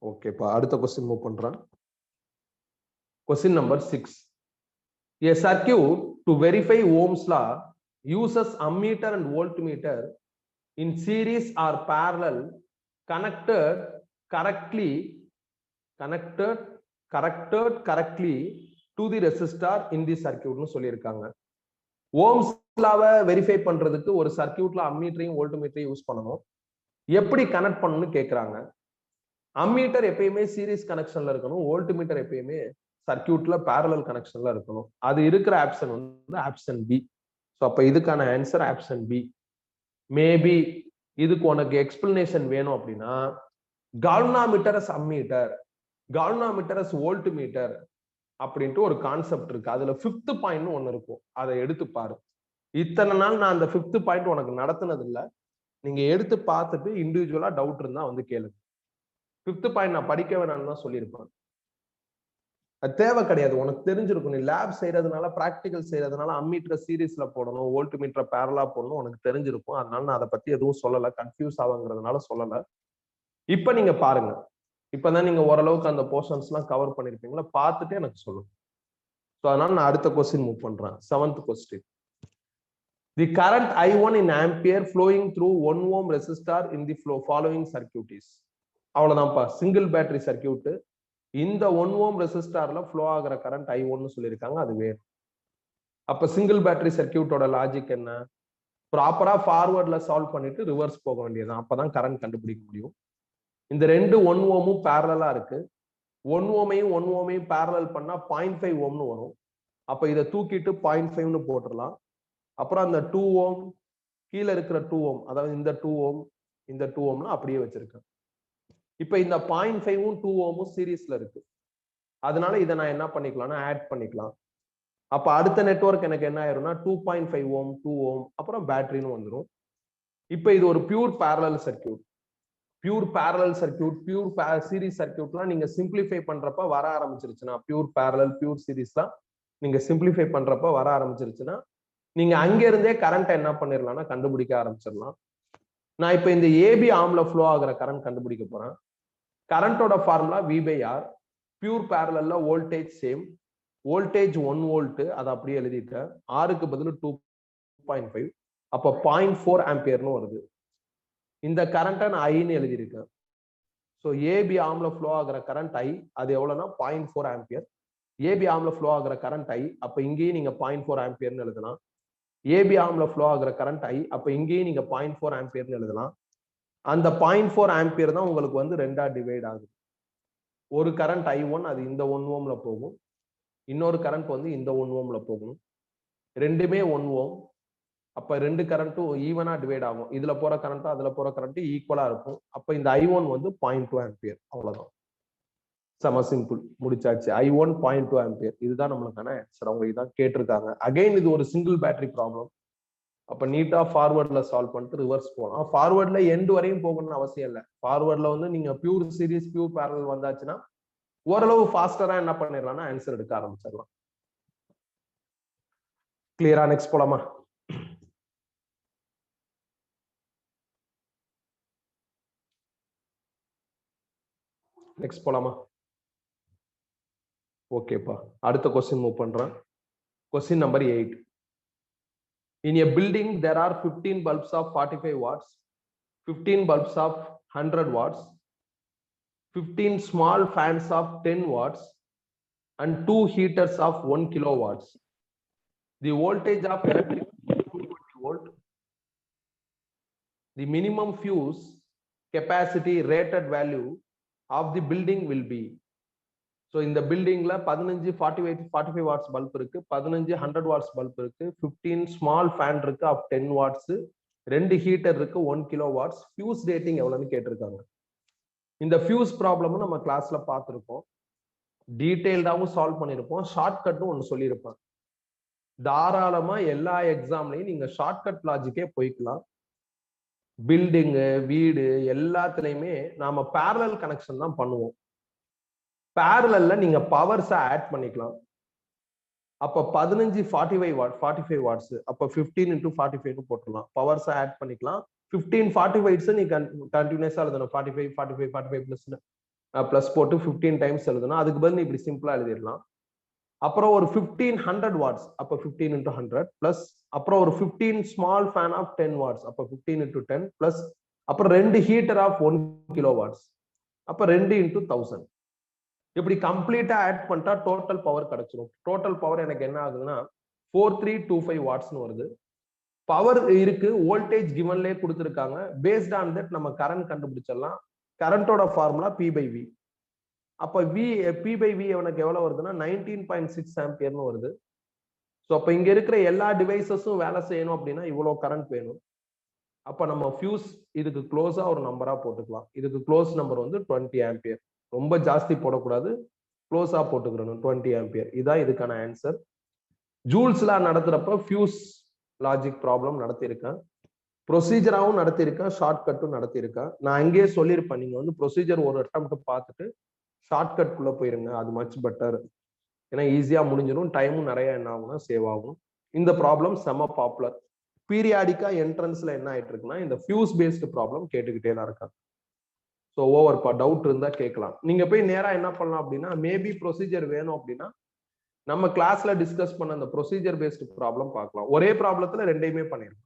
ஓகே, இப்போ அடுத்த क्वेश्चन மூவ் பண்றேன். Question number 6. A circuit to verify Ohm's law uses ammeter and voltmeter in series or parallel connected correctly to the resistor in the circuit னு சொல்லியிருக்காங்க. ஓம்ஸ் லாவை வெரிஃபை பண்றதுக்கு ஒரு சர்க்யூட்ல அம்மீட்டரையும் வோல்ட்மீட்டரையும் யூஸ் பண்ணணும். எப்படி கனெக்ட் பண்ணணும்னு கேக்குறாங்க. அம்மீட்டர் எப்பயுமே சீரிஸ் கனெக்ஷன்ல இருக்கணும். வோல்ட்மீட்டர் எப்பயுமே சர்க்யூட்ல பேரலல் கனெக்ஷன்ல இருக்கணும். அது இருக்கிற ஆப்ஷன் வந்து ஆப்ஷன் பி. ஸோ அப்ப இதுக்கான ஆன்சர் ஆப்ஷன் பி. மேபி இதுக்கு உனக்கு எக்ஸ்பிளனேஷன் வேணும் அப்படின்னா, galvanometer as ammeter, galvanometer as voltmeter அப்படின்ட்டு ஒரு கான்செப்ட் இருக்கு. அதுல 5th பாயிண்ட் ஒன்னு இருக்கும். அதை எடுத்து பாரு. இத்தனை நாள் நான் அந்த 5th பாயிண்ட் உனக்கு நடத்தினது இல்லை. நீங்க எடுத்து பார்த்துட்டு இண்டிவிஜுவலா டவுட் இருந்தா வந்து கேளுங்க. 5th பாயிண்ட் நான் படிக்க வேணாம்னு தான் சொல்லியிருப்பேன். அது தேவை கிடையாது, உனக்கு தெரிஞ்சிருக்கும். நீ லேப் செய்யறதுனால, பிராக்டிகல் செய்யறதுனால அம்மீட்டர் சீரீஸ்ல போடணும், வோல்ட்மீட்டர் பேரலா போடணும் உனக்கு தெரிஞ்சிருக்கும். அதனால நான் அதை பத்தி எதுவும் சொல்லல, கன்ஃபியூஸ் ஆகுங்கிறதுனால சொல்லல. இப்ப நீங்க பாருங்க. இப்பதான் நீங்க ஓரளவுக்கு அந்த போர்ஷன்ஸ் எல்லாம் கவர் பண்ணிருப்பீங்களா, பார்த்துட்டு எனக்கு சொல்லுங்க. ஸோ அதனால நான் அடுத்த கொஸ்டின் மூவ் பண்றேன். 7th question. The current I1 in ampere flowing through 1 ohm resistor in the following circuit is. அவ்வளவுதான்ப்பா, சிங்கிள் பேட்டரி சர்க்கியூட். இந்த 1 ohm ரெசிஸ்டார்ல ஃப்ளோ ஆகிற கரண்ட் I1 சொல்லியிருக்காங்க, அது வேணும். அப்ப சிங்கிள் பேட்டரி சர்க்கியூட்டோட லாஜிக் என்ன? ப்ராப்பரா ஃபார்வர்ட்ல சால்வ் பண்ணிட்டு ரிவர்ஸ் போக வேண்டியதுதான். அப்பதான் கரண்ட் கண்டுபிடிக்க முடியும். இந்த ரெண்டு 1 ohmம் பேரலா இருக்கு. 1 ohமையும் 1 ohமையும் பேரலல் பண்ணா 0.5 ohmனு வரும். அப்ப இதை தூக்கிட்டு 0.5னு போட்டுடலாம். அப்புறம் அந்த 2 ohm கீழே இருக்கிற 2 ohm, அதாவது இந்த 2 ohm இந்த 2 ohmனா அப்படியே வச்சிருக்கேன். இப்ப இந்த 0.5ம் 2 ohmம் சீரீஸ்ல இருக்கு. அதனால இதை நான் என்ன பண்ணிக்கலாம்னா ஆட் பண்ணிக்கலாம். அப்ப அடுத்த நெட்வொர்க் எனக்கு என்ன ஆயிரும்னா 2.5 ohm 2 ohm அப்புறம் பேட்டரின்னு வந்துடும். இப்ப இது ஒரு pure parallel circuit. Pure parallel circuit, pure series சர்க்கியூட்லாம் நீங்க சிம்பிளிஃபை பண்றப்ப வர ஆரம்பிச்சிருச்சுன்னா, பியூர் பேரலல் பியூர் சீரிஸ்லாம் நீங்க சிம்பிளிஃபை பண்றப்ப வர ஆரம்பிச்சிருச்சுன்னா, நீங்க அங்க இருந்தே கரண்ட் என்ன பண்ணிடலாம்னா கண்டுபிடிக்க ஆரம்பிச்சிடலாம். நான் இப்ப இந்த ஏபி ஆர்ம்ல ஃப்ளோ ஆகிற கரண்ட் கண்டுபிடிக்க போறேன். கரண்டோட formula V by R. Pure பேரலல்ல வோல்டேஜ் சேம். வோல்டேஜ் 1 வோல்ட், அதை அப்படியே எழுதிட்டேன். ஆருக்கு பதில் 2.5, அப்ப 0.4 ஆம்பியர்னு வருது. இந்த கரண்ட்டை நான் ஐன்னு எழுதியிருக்கேன். ஸோ ஏபி ஆர்ம்ல ஃப்ளோ ஆகிற கரண்ட் ஐ, அது எவ்வளவுனா 0.4 ஆம்பியர். ஏபி ஆர்ம்ல ஃப்ளோ ஆகிற கரண்ட் ஐ, அப்ப இங்கேயும் நீங்க 0.4 ஆம்பியர்னு எழுதலாம். ஏபி ஆர்ம்ல ஃப்ளோ ஆகிற கரண்ட் ஐ, அப்ப இங்கேயும் நீங்க 0.4 ஆம்பியர்னு எழுதலாம். அந்த 0.4 ஆம்பியர் தான் உங்களுக்கு வந்து ரெண்டா டிவைட் ஆகுது. ஒரு கரண்ட் I1 அது இந்த 1 ஓம்ல போகும், இன்னொரு கரண்ட் வந்து இந்த 1 ஓம்ல போகணும். ரெண்டுமே 1 ஓம். அப்ப ரெண்டு கரண்ட்டும் ஈவனா டிவைட் ஆகும். இதுல போற கரண்ட்டும் அதுல போற கரண்ட்டும் ஈக்குவலா இருக்கும். அப்ப இந்த I1 வந்து 0.2 ஆம்பியர். அவ்வளவுதான். செம சிம்பிள், முடிச்சாச்சு. I1 0.2 ampere. இதுதான் நம்மளுக்கான ஆன்சர். அவங்க இதான் கேட்டிருக்காங்க. அகைன் இது ஒரு சிங்கிள் பேட்டரி ப்ராப்ளம். அப்ப நீட்டா ஃபார்வர்ட்ல சால்வ் பண்ணிட்டு ரிவர்ஸ் போகலாம். ஃபார்வர்ட்ல எண்ட் வரையும் போகணும்னு அவசியம் இல்லை. ஃபார்வர்ட்ல வந்து நீங்க பியூர் சீரிஸ் பியூர் பேரலல் வந்தாச்சுன்னா ஓரளவு ஃபாஸ்டரா என்ன பண்ணிடலாம்னா ஆன்சர் எடுக்க ஆரம்பிச்சிடலாம். கிளியரா? நெக்ஸ்ட் போலாமா? நெக்ஸ்ட் போலாமா? ஓகேப்பா, அடுத்த கொஸ்டின் மூவ் பண்றேன். Question number 8. In a building there are 15 bulbs of 45 watts, 15 bulbs of 100 watts, 15 small fans of 10 watts and 2 heaters of 1 kilowatts. The voltage of electric is 220 volt. The minimum fuse capacity rated value of the building will be. So இந்த பில்டிங்ல 15 45 watts bulb இருக்கு, 15 100 watts bulb இருக்கு, 15 small fan இருக்கு of 10 watts, 2 heater இருக்கு 1 kilo watts. Fuse rating எவ்வளவுன்னு கேட்டிருக்காங்க. இந்த fuse ப்ராப்ளமும் நம்ம கிளாஸ்ல பார்த்துருப்போம், டீடைல்டாவும் சால்வ் பண்ணியிருப்போம், ஷார்ட்கட்டும் ஒன்று சொல்லியிருப்பேன். தாராளமா எல்லா எக்ஸாம்லையும் நீங்க ஷார்ட்கட் லாஜிக்கே போய்க்கலாம். பில்டிங்கு வீடு எல்லாத்துலயுமே நாம பேரலல் கனெக்ஷன் தான் பண்ணுவோம். பேரலல்ல நீங்க பவர்ஸை ஆட் பண்ணிக்கலாம். அப்ப 15 45 வாட்ஸ், அப்ப 15 into 45 போட்டுடலாம். பவர்ஸை ஆட் பண்ணிக்கலாம். 15 45 நீ கண்டினியூஸா எழுதணும். 45 பிளஸ் போட்டு 15 டைம்ஸ் எழுதணும். அதுக்கு பதில் இப்படி சிம்பிளா எழுதிடலாம். அப்புறம் ஒரு 15 100 வாட்ஸ், அப்ப 15 into 100 பிளஸ், அப்புறம் ஒரு 15 ஸ்மால் ஃபேன் ஆஃப் 10 வாட்ஸ், அப்ப 15 into 10 பிளஸ், அப்புறம் 2 ஹீட்டர் ஆஃப் 1 கிலோ வாட்ஸ், அப்ப 2 into 1000. இப்படி கம்ப்ளீட்டா ஆட் பண்ணிட்டா டோட்டல் பவர் கிடைச்சிடும். டோட்டல் பவர் எனக்கு என்ன ஆகுதுன்னா 4325 வாட்ஸ்னு வருது. பவர் இருக்கு, வோல்டேஜ் கிவன்லயே கொடுத்துருக்காங்க. பேஸ்ட் ஆன் தட் நம்ம கரண்ட் கண்டுபிடிச்சிடலாம். கரண்டோட ஃபார்முலா P/V. அப்ப P/V எனக்கு எவ்வளவு வருதுன்னா 19.6 ஆம்பியர்னு வருது. ஸோ அப்ப இங்க இருக்கிற எல்லா டிவைசஸும் வேலை செய்யணும் அப்படின்னா இவ்வளவு கரண்ட் வேணும். அப்ப நம்ம ஃபியூஸ் இதுக்கு க்ளோஸா ஒரு நம்பரா போட்டுக்கலாம். இதுக்கு க்ளோஸ் நம்பர் வந்து 20 ஆம்பியர். ரொம்ப ஜாஸ்தி போடக்கூடாது, க்ளோஸா போட்டுக்கிறணும் 20 ஆம்பியர். இதான் இதுக்கான ஆன்சர். ஜூல்ஸ்ல நடத்துறப்ப ஃபியூஸ் லாஜிக் ப்ராப்ளம் நடத்தியிருக்கேன், ப்ரொசீஜராகவும் நடத்தியிருக்கேன், ஷார்ட்கட்டும் நடத்தியிருக்கேன். நான் அங்கேயே சொல்லியிருப்பேன், நீங்க வந்து ப்ரொசீஜர் ஒரு அட்டெம்ப்ட் பார்த்துட்டு ஷார்ட்கட் குள்ள போயிருங்க, அது மச் பெட்டர். ஏன்னா ஈஸியா முடிஞ்சிடும், டைமும் நிறைய என்ன ஆகும்னா சேவ் ஆகும். இந்த ப்ராப்ளம் செம பாப்புலர். பீரியாடிக்கா என்ட்ரன்ஸ்ல என்ன ஆயிட்டு இருக்குன்னா இந்த ஃபியூஸ் பேஸ்டு ப்ராப்ளம் கேட்டுக்கிட்டே தான் இருக்காங்க. ஸோ ஓவர்ப்பா, டவுட் இருந்தா கேட்கலாம். நீங்க போய் நேரா என்ன பண்ணலாம் அப்படின்னா, மேபி ப்ரொசீஜர் வேணும் அப்படின்னா நம்ம கிளாஸ்ல டிஸ்கஸ் பண்ண அந்த ப்ரொசீஜர் பேஸ்டு ப்ராப்ளம் பார்க்கலாம். ஒரே ப்ராப்ளத்துல ரெண்டையுமே பண்ணிடலாம்.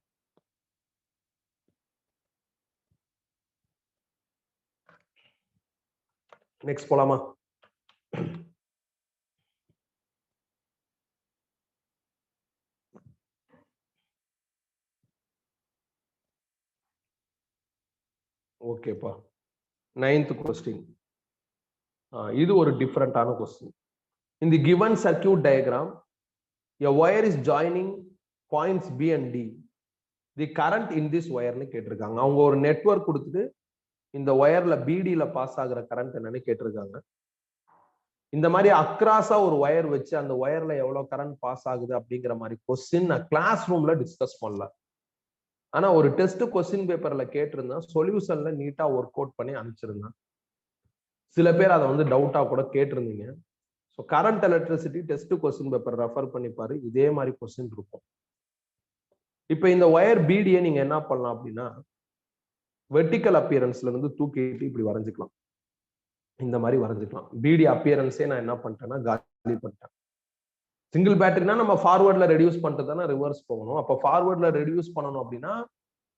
நெக்ஸ்ட் போலாமா? ஓகேப்பா, 9th கொஸ்டின். இது ஒரு டிஃபரெண்டான question. In the given circuit diagram, a wire is joining points B and D. The current in this wire னு கேட்டிருக்காங்க. அவங்க ஒரு நெட்வொர்க் கொடுத்துட்டு இந்த ஒயர்ல பிடில பாஸ் ஆகுற கரண்ட் என்னன்னு கேட்டிருக்காங்க. இந்த மாதிரி அக்ராஸா ஒரு ஒயர் வச்சு அந்த ஒயர்ல எவ்வளவு கரண்ட் பாஸ் ஆகுது அப்படிங்கிற மாதிரி கொஸ்டின் நான் கிளாஸ் ரூம்ல டிஸ்கஸ் பண்ணல. ஆனா ஒரு டெஸ்ட் கொஸ்டின் பேப்பர்ல கேட்டிருந்தேன், சொல்யூஷன்ல நீட்டா ஒர்க் அவுட் பண்ணி அனுப்பிச்சிருந்தேன். சில பேர் அதை வந்து டவுட்டா கூட கேட்டிருந்தீங்க. So current electricity test question paper refer பண்ணி பாரு, இதே மாதிரி கொஸ்டின் இருக்கும். இப்ப இந்த ஒயர் பிடியை நீங்க என்ன பண்ணலாம் அப்படின்னா, வெர்டிக்கல் அப்பியரன்ஸ்ல இருந்து தூக்கிட்டு இப்படி வரைஞ்சிக்கலாம். இந்த மாதிரி வரைஞ்சிக்கலாம். பிடி அப்பியரன்ஸே நான் என்ன பண்ணிட்டேன்னா காலி பண்ணிட்டேன். சிங்கிள் பேட்டரினா நம்ம ஃபார்வர்ட்ல ரெடியூஸ் பண்ணிட்டு தானே ரிவர்ஸ் போகணும். அப்ப ஃபார்வர்ட்ல ரெடியூஸ் பண்ணணும் அப்படின்னா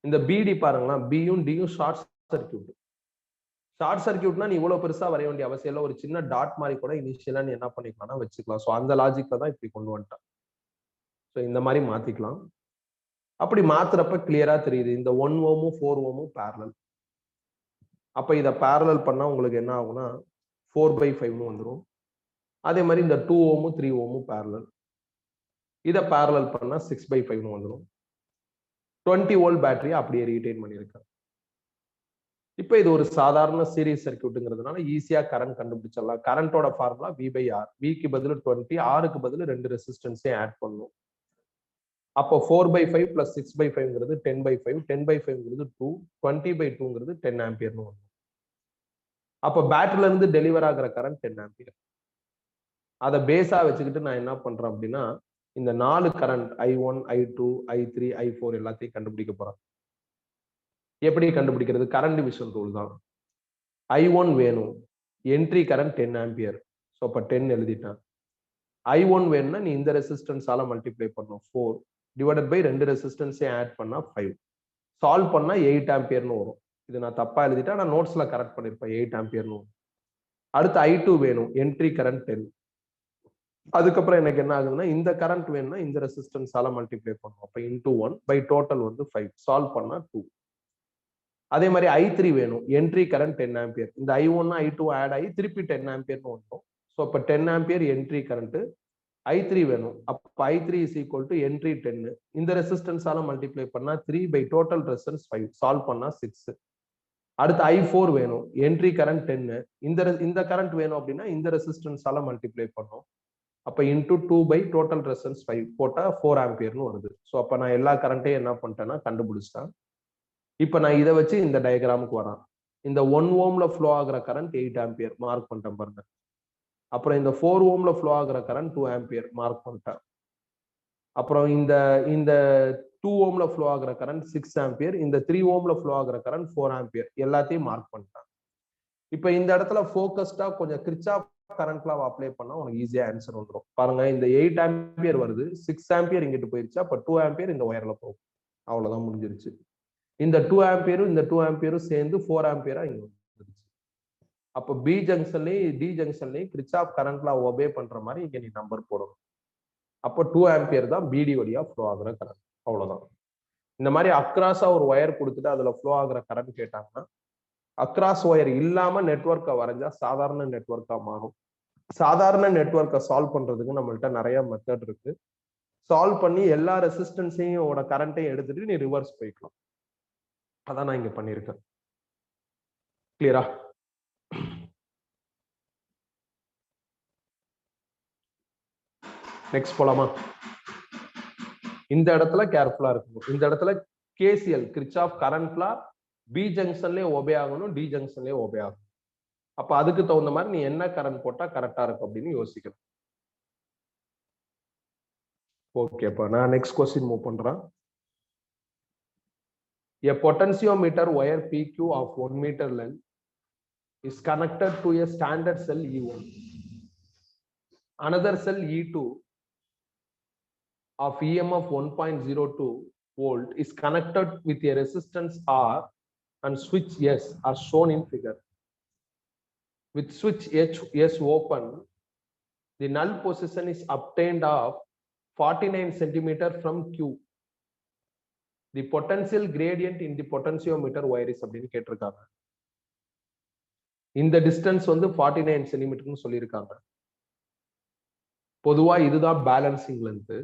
இந்த பிடி பாருங்களேன், பியும் டியும் ஷார்ட் சர்க்கியூட். ஷார்ட் சர்க்கியூட்னா நீ இவ்வளவு பெருசா வரைய வேண்டிய அவசியம் இல்லை. ஒரு சின்ன டாட் மாதிரி கூட இனிஷியலா நீ என்ன பண்ணிக்கலாம்னா வச்சுக்கலாம். ஸோ அந்த லாஜிக்ல தான் இப்படி கொண்டு வந்துட்டான். ஸோ இந்த மாதிரி மாத்திக்கலாம். அப்படி மாத்துறப்ப கிளியரா தெரியுது இந்த 1 ஓமும் 4 ஓமும் பேரலல். அப்ப இதை பேரலல் பண்ணா உங்களுக்கு என்ன ஆகும்னா 4/5 வந்துடும். அதே மாதிரி இந்த 2 ஓமும் 3 ஓமும் பேரலல். இதை பேரலல் பண்ணா 6/5 வந்துடும். 20 வோல்ட் பேட்டரி அப்படியே ரீடைன் பண்ணியிருக்கேன். இப்ப இது ஒரு சாதாரண சீரிஸ் சர்க்கியூட்ங்கிறதுனால ஈஸியா கரண்ட் கண்டுபிடிச்சிடலாம். கரண்டோட ஃபார்முலா V/R. விக்கு பதில் 20, ஆருக்கு பதில் 2 ரெசிஸ்டன்ஸையும் ஆட் பண்ணும். அப்போ 4/5 பிளஸ் 6/5ங்கிறது 10/5, 10/5ங்கிறது 2, 20/2ங்கிறது 10 ஆம்பியர்னு வரும். அப்போ பேட்டரில இருந்து டெலிவர் ஆகிற கரண்ட் 10 ஆம்பியர். அதை பேஸா வச்சுக்கிட்டு நான் என்ன பண்றேன் அப்படின்னா இந்த 4 current I1, I2, I3, I4 எல்லாத்தையும் கண்டுபிடிக்க போறேன். எப்படி கண்டுபிடிக்கிறது? கரண்ட் டிவிஷன் ரூல் தான். I1 வேணும், என்ட்ரி கரண்ட் 10 ஆம்பியர். ஸோ அப்ப 10 எழுதிட்டேன். I1 வேணும்னா நீ இந்த ரெசிஸ்டன்ஸால மல்டிப்ளை பண்ணும் 4 டிவைடட் பை 2 ரெசிஸ்டன்ஸையும் ஆட் பண்ணா 5. சால்வ் பண்ணா 8 ஆம்பியர்னு வரும். இது நான் தப்பா எழுதிட்டேன், நான் நோட்ஸ்ல கரெக்ட் பண்ணிருப்பேன். 8 ஆம்பியர்னு வரும். அடுத்து I2 வேணும், என்ட்ரி கரண்ட் 10. அதுக்கப்புறம் எனக்கு என்ன ஆகுதுன்னா இந்த கரண்ட் வேணும்னா இந்த ரெசிஸ்டன்ஸால மல்டிப்ளை பண்ணும். அப்ப இன்டூ 1 பை டோட்டல் வந்து 5. சால்வ் பண்ணா 2. அதே மாதிரி I3 வேணும், என்ட்ரி கரண்ட் 10 ஆம்பியர். இந்த I1 I2 ஆட் ஆகி திருப்பி 10 ஆம்பியர்னு வரும். ஸோ அப்ப 10 ஆம்பியர் என்ட்ரி கரண்ட். I3 வேணும், அப்ப I3 is equal to entry 10. இந்த ரெசிஸ்டன்ஸால மல்டிப்ளை பண்ணா 3 பை டோட்டல் ரெசிஸ்டன்ஸ் 5. சால்வ் பண்ணா 6. அடுத்து I4 வேணும், என்ட்ரி கரண்ட் 10. இந்த கரண்ட் வேணும் அப்படின்னா இந்த ரெசிஸ்டன்ஸால மல்டிப்ளை பண்ணும். அப்ப இன்டூ 2 பை டோட்டல் ரெசிஸ்டன்ஸ் 5 போட்டா 4 ஆம்பியர்னு வருது. ஸோ அப்ப நான் எல்லா கரண்ட்டையும் என்ன பண்ணிட்டேன்னா கண்டுபிடிச்சிட்டேன். இப்ப நான் இதை வச்சு இந்த டயக்ராமுக்கு வரேன். இந்த 1 ஓம்ல ஃப்ளோ ஆகிற கரண்ட் 8 ஆம்பியர் மார்க் பண்ணிட்டேன் பாருங்க. அப்புறம் இந்த 4 ஓம்ல ஃப்ளோ ஆகிற கரண்ட் 2 ஆம்பியர் மார்க் பண்ணிட்டேன். அப்புறம் இந்த 2 ஓம்ல ஃப்ளோ ஆகிற கரண்ட் 6 ஆம்பியர். இந்த 3 ஓம்ல ஃப்ளோ ஆகிற கரண்ட் 4 ஆம்பியர். எல்லாத்தையும் மார்க் பண்ணிட்டேன். இப்ப இந்த இடத்துல ஃபோக்கஸ்டா கொஞ்சம் கிர்ச்சாஃப் கரண்ட் லா அப்ளை பண்ணா உனக்கு ஈஸியா ஆன்சர் வந்துடும். பாருங்க இந்த 8 ஆம்பியர் வருது, 6 ஆம்பியர் இங்கிட்டு போயிருச்சு. அப்ப 2 ஆம்பியர் இந்த ஒயர்ல போகும். அவ்வளவுதான் முடிஞ்சிருச்சு. இந்த 2 ஆம்பியரும் இந்த 2 ஆம்பியரும் சேர்ந்து 4 ஆம்பியரா இங்க வந்துருச்சு. அப்ப பி ஜங்ஷன்லயும் டி ஜங்ஷன்லயும் கிர்ச்சாஃப் கரண்ட் லா ஒபே பண்ற மாதிரி இங்க நீ நம்பர் போடணும். அப்போ 2 ஆம்பியர் தான் பிடி வழியா ஃப்ளோ ஆகுற கரண்ட். அவ்வளவுதான். இந்த மாதிரி அக்ராஸா ஒரு ஒயர் கொடுத்துட்டு அதுல ஃப்ளோ ஆகுற கரண்ட் கேட்டாங்கன்னா அக்ராஸ் ஒயர் இல்லாம நெட்வொர்க்கை வரைஞ்சா சாதாரண நெட்வொர்க்கா மாறும். சாதாரண நெட்வொர்க்கை சால்வ் பண்றதுக்கு நம்மள்ட்ட நிறைய மெத்தட் இருக்கு. சால்வ் பண்ணி எல்லா ரெசிஸ்டன்ஸையும் கரண்ட்டையும் எடுத்துட்டு நீ ரிவர்ஸ் போய்க்கலாம். அதான் நான் இங்க பண்ணிருக்கேன். கிளியரா? நெக்ஸ்ட் போலாமா? இந்த இடத்துல கேர்ஃபுல்லா இருக்கணும். இந்த இடத்துல KCL Kirchhoff current law B ஜங்ஷன்லயே ஒபே ஆகணும், டி ஜங்ஷன்லயே ஒபே ஆகணும். அப்ப அதுக்கு தகுந்த மாதிரி நீ என்ன கரண்ட் போட்டா கரெக்டா இருக்கும் அப்படின்னு யோசிக்கணும். ஓகேப்பா, நான் நெக்ஸ்ட் क्वेश्चन மூவ் பண்றேன். A potentiometer wire PQ of 1 meter length is connected to a standard cell E1. Another cell E2 of EMF 1.02 volt is connected with a resistance R and switch S are shown in figure. With switch S open, the null position is obtained of 49 centimeter from Q. The potential gradient in the potentiometer wire is அப்படின்னு கேட்டிருக்காங்க. இந்த distance வந்து 49 சென்டிமீட்டர்னு சொல்லியிருக்காங்க. பொதுவா இதுதான் balancing length.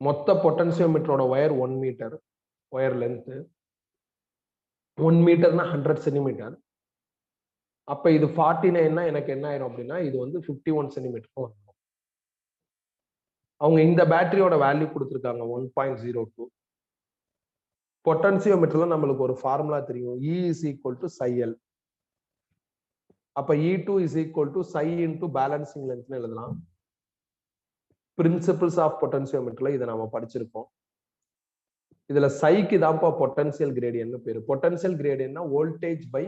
மொத்த பொட்டன்சியோமீட்டரோட wire 1 metre wire length. 1 மீட்டர்னா 100 சென்டிமீட்டர். அப்ப இது 49னா எனக்கு என்ன ஆயிரும் அப்படின்னா இது வந்து 51 சென்டிமீட்டர் வந்துடும். அவங்க இந்த பேட்டரியோட வேல்யூ கொடுத்துருக்காங்க 1.02. பொட்டன்சியோமீட்டர்ல நம்மளுக்கு ஒரு ஃபார்முலா தெரியும், E is equal to psi L. அப்ப E2 is equal to psi into balancing length எழுதலாம். பிரின்சிபிள்ஸ் ஆஃப் பொட்டன்சியோமீட்டர்ல இதை நம்ம படிச்சிருக்கோம். இதுல சைக்கு தான்ப்பா பொட்டன்சியல் கிரேடியன்ட்னு பேரு. பொட்டன்சியல் கிரேடியன்ட்னா வோல்டேஜ் பை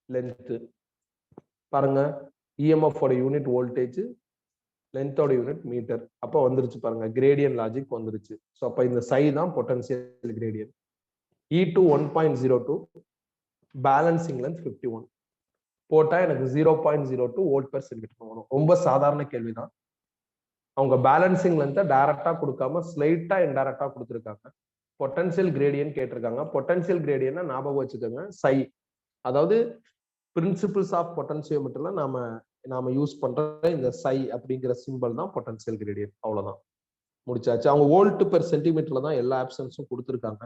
லென்த். பாருங்க, இஎம்எஃப் ஓட யூனிட் வோல்டேஜ், லென்த்தோட யூனிட் மீட்டர். அப்ப வந்துருச்சு பாருங்க, கிரேடியன் லாஜிக் வந்துருச்சு. ஸோ அப்ப இந்த சை தான் potential gradient. E2 1.02, balancing length 51 போட்டா எனக்கு 0.02 வோல்ட் பெர் சென்டிமீட்டர் வரும். ரொம்ப சாதாரண கேள்விதான். அவங்க பேலன்சிங் லென்த்தை டைரக்டா கொடுக்காம ஸ்லைட்டா இன்டைரக்டா கொடுத்துருக்காங்க. பொட்டன்சியல் கிரேடியன்ட் கேட்டிருக்காங்க. பொட்டன்சியல் கிரேடியன்ட்னா ஞாபகம் வச்சுக்கோங்க, சை. அதாவது பிரின்சிபிள்ஸ் ஆஃப் பொட்டன்சியோமீட்டர்ல நாம யூஸ் பண்ற இந்த சை அப்படிங்கிற சிம்பிள் தான் பொட்டன்சியல் கிரேடியன்ட். அவ்வளவுதான், முடிச்சாச்சு. அவங்க வோல்ட் பெர் சென்டிமீட்டர்ல தான் எல்லா ஆப்ஷன்ஸும் கொடுத்துருக்காங்க.